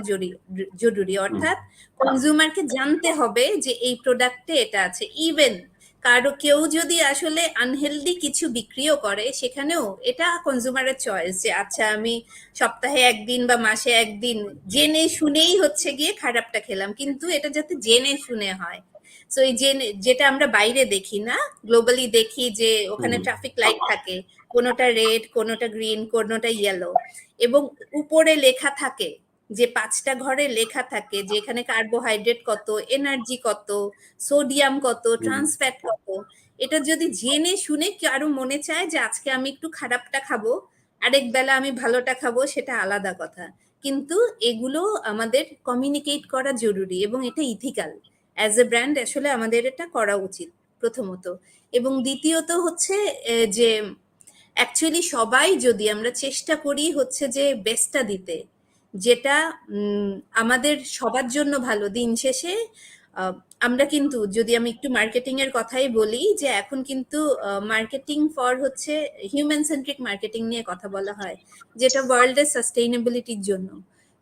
জরুরি। অর্থাৎ কনজিউমারকে জানতে হবে যে এই প্রোডাক্টে এটা আছে। ইভেন কেউ যদি আসলে আনহেলদি কিছু বিক্রিও করে, সেখানেও এটা কনজিউমারের চয়েস, যে আচ্ছা আমি সপ্তাহে একদিন বা মাসে একদিন জেনে শুনেই হচ্ছে গিয়ে খারাপটা খেলাম, কিন্তু এটা যাতে জেনে শুনে হয়। সো এই যেটা আমরা বাইরে দেখি না, গ্লোবালি দেখি যে ওখানে ট্রাফিক লাইট থাকে, কোনোটা রেড, কোনোটা গ্রিন, কোনোটা ইয়েলো, এবং উপরে লেখা থাকে, যে 5টা ঘরে লেখা থাকে যে এখানে কার্বোহাইড্রেট কত, এনার্জি কত, সোডিয়াম কত, ট্রান্সফ্যাট কত। এটা যদি জেনে শুনে কারো মনে চায় যে আজকে আমি একটু খারাপটা খাবো, আরেক বেলা আমি ভালোটা খাবো, সেটা আলাদা কথা, কিন্তু এগুলো আমাদের কমিউনিকেট করা জরুরি, এবং এটা ইথিক্যাল। অ্যাজ এ ব্র্যান্ড আসলে আমাদের এটা করা উচিত প্রথমত। এবং দ্বিতীয়ত হচ্ছে যে অ্যাকচুয়ালি সবাই যদি আমরা চেষ্টা করি হচ্ছে যে বেস্টটা দিতে, যেটা আমাদের সবার জন্য ভালো। দিন শেষে আমরা কিন্তু, যদি আমি একটু মার্কেটিং এর কথাই বলি, যে এখন কিন্তু মার্কেটিং ফর হচ্ছে হিউম্যান সেন্ট্রিক মার্কেটিং নিয়ে কথা বলা হয়, যেটা ওয়ার্ল্ডের সাস্টেইনেবিলিটির জন্য।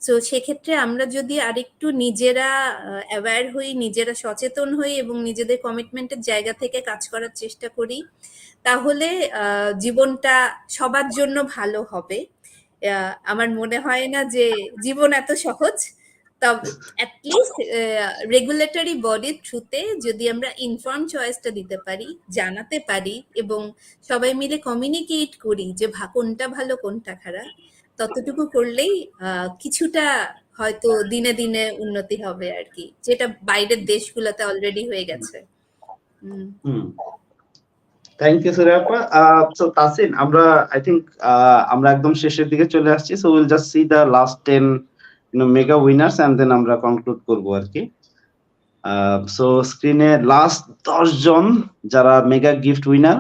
সো সেক্ষেত্রে আমরা যদি আরেকটু নিজেরা অ্যাওয়্যার হই, নিজেরা সচেতন হই, এবং নিজেদের কমিটমেন্টের জায়গা থেকে কাজ করার চেষ্টা করি, তাহলে জীবনটা সবার জন্য ভালো হবে। আমার মনে হয় না যে জীবন এত সহজ, অ্যাটলিস্ট রেগুলেটরি বডির থ্রুতে যদি আমরা ইনফর্ম চয়েসটা দিতে পারি, জানাতে পারি এবং সবাই মিলে কমিউনিকেট করি যে কোনটা ভালো কোনটা খারাপ, ততটুকু করলেই কিছুটা হয়তো দিনে দিনে উন্নতি হবে আর কি, যেটা বাইরের দেশগুলোতে অলরেডি হয়ে গেছে। থ্যাংক ইউ সুরাপা। সো তাসিন, আমরা আই থিংক আমরা একদম শেষের দিকে চলে আসছি, so will just see the last 10 mega winners and then আমরা কনক্লুড করব আর কি। সো স্ক্রিনে লাস্ট 10 জন যারা মেগা গিফট উইনার।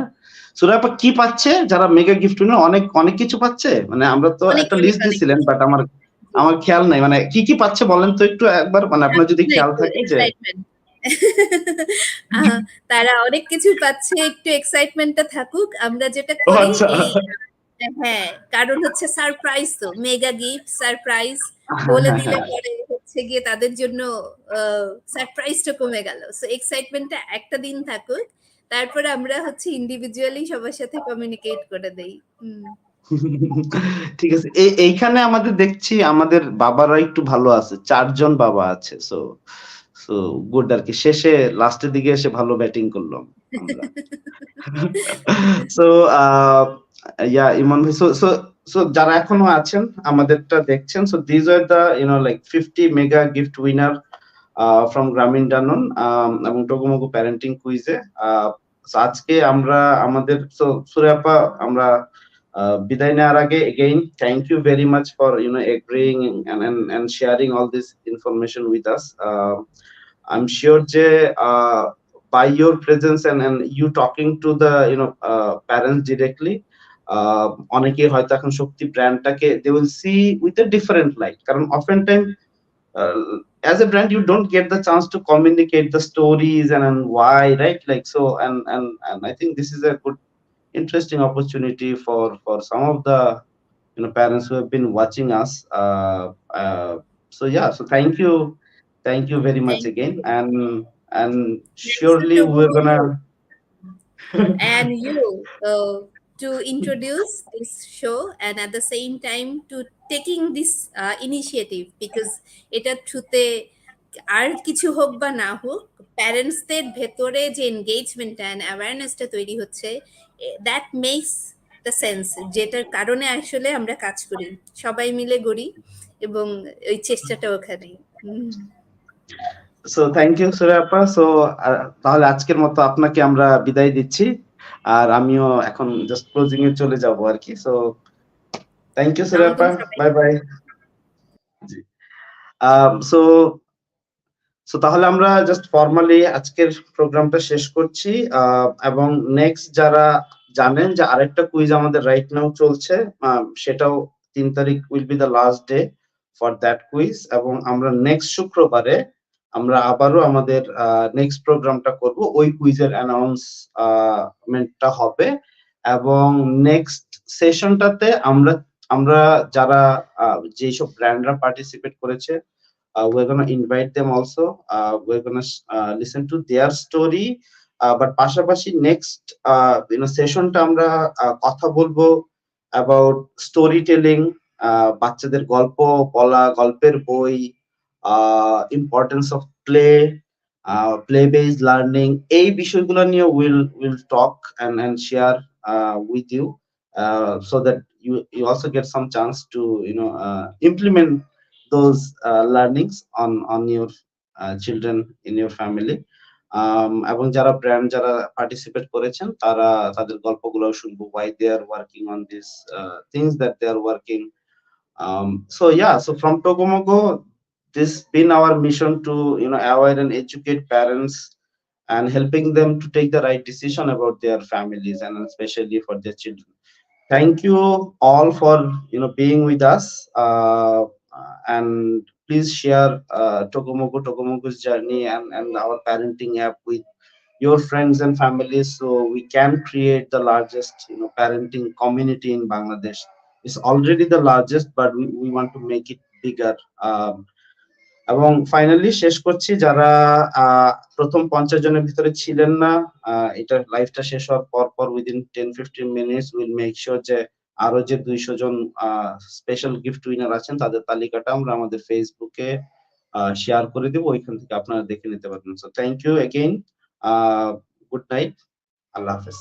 সুরাপা কি পাচ্ছে যারা মেগা গিফট উইনার? অনেক অনেক কিছু পাচ্ছে, মানে আমরা তো অনেক একটা অনেক লিস্ট অনেক দিছিলেন, বাট আমার খেয়াল নাই, মানে কি কি পাচ্ছে বলেন তো একটু একবার, মানে আপনার যদি খেয়াল থাকে যে। এক্সাইটমেন্ট। তারা অনেক কিছু পাচ্ছে, একটু এক্সাইটমেন্টটা থাকুক। আমরা যেটা ও করি আচ্ছা। এই হ্যাঁ, কারণ হচ্ছে সারপ্রাইজ, তো মেগা গিফট সারপ্রাইজ বলে দিলে পরে হচ্ছে গিয়ে তাদের জন্য সারপ্রাইজটা কমে গেল। সো এক্সাইটমেন্টটা একটা দিন থাকুক, তারপরে আমরা হচ্ছে ইন্ডিভিজুয়ালি সবার সাথে কমিউনিকেট করে দেই। ঠিক আছে, এইখানে আমাদের দেখছি আমাদের বাবারা একটু ভালো আছে, 4 জন বাবা আছে। সো সো গুড আর কি, শেষে লাস্টের দিকে এসে ভালো ব্যাটিং করলাম আমরা। সো ইয়া ইমন ভাই, সো সো সো যারা এখনো আছেন আমাদেরটা দেখছেন, so this are the like 50 mega gift winner from গ্রামীণ ডানন এবং টগুমগু প্যারেন্টিং কুইজে। আজকে আমরা আমাদের সুরাপা, আমরা বিদায় নেওয়ার আগে again thank you very much for agreeing and sharing all this information with us. I'm sure যে by your presence and you talking to the parents directly, অনেকে হয়তো এখন শক্তি ব্র্যান্ডটাকে they will see with a different light, কারণ often time as a brand you don't get the chance to communicate the stories and why, right? Like so, and I think this is a good interesting opportunity for some of the parents who have been watching us. So yeah, so thank you very much Thank again, you. and Thanks to surely we're ToguMogu gonna and you to introduce this show, and at the same time to taking this initiative, because এটা থ্রুতে আর কিছু হোক বা না হোক, প্যারেন্টসদের ভেতরে যে এনগেজমেন্টটা and অ্যাওয়ারনেসটা তৈরি হচ্ছে, দ্যাট মেক্স দ্য সেন্স, যেটার কারণে আসলে আমরা কাজ করি, সবাই মিলে করি এবং ওই চেষ্টাটা ওখানেই। সো থ্যাংক ইউ সুরাপা। সো তাহলে আজকের মতো আপনাকে আমরা বিদায় দিচ্ছি, আর আমিও এখন জাস্ট ক্লোজিং এ চলে যাব আর কি। সো থ্যাংক ইউ সুরাপা, বাই বাই। জি। সো সো তাহলে আমরা জাস্ট ফর্মালি আজকের প্রোগ্রামটা শেষ করছি, এবং নেক্সট যারা জানেন যে আরেকটা কুইজ আমাদের রাইট নাও চলছে, সেটাও 3 তারিখ will be the last day for that quiz, এবং আমরা নেক্সট শুক্রবারে আমরা আবারও আমাদের নেক্সট প্রোগ্রামটা করব, ওই কুইজের অ্যানাউন্সমেন্টটা হবে, এবং নেক্সট সেশনটাতে আমরা আমরা যারা যেসব ব্র্যান্ডরা পার্টিসিপেট করেছে, we're going to invite them also. We're going to listen to their story, but পাশাপাশি next সেশনটা আমরা কথা বলবো about storytelling, বাচ্চাদের গল্প বলা, গল্পের বই, importance of play based learning, এই বিষয়গুলো নিয়ে we'll talk and share with you, so that you also get some chance to implement those learnings on your children in your family. এবং যারা ব্র্যান্ড যারা পার্টিসিপেট করেছেন তারা তাদের গল্পগুলো শুনবো, why they are working on these things that they are working. So yeah, so from ToguMogu, this been our mission to aware and educate parents and helping them to take the right decision about their families and especially for their children. Thank you all for being with us, and please share ToguMogu's journey and our parenting app with your friends and families, so we can create the largest parenting community in Bangladesh. It's already the largest, but we want to make it bigger. এবং finally শেষ করছি, যারা প্রথম 50 জনের ভিতরে ছিলেন না, এটা লাইভটা শেষ হওয়ার পর পর within 10-15 minutes will make sure যে আরো যে 200 জন স্পেশাল গিফট উইনার আছেন তাদের তালিকাটা আমরা আমাদের ফেসবুকে শেয়ার করে দেব। ওইখান থেকে আপনারা দেখে নিতে পারবেন। So thank you again. Good night. আল্লাহ হাফেজ।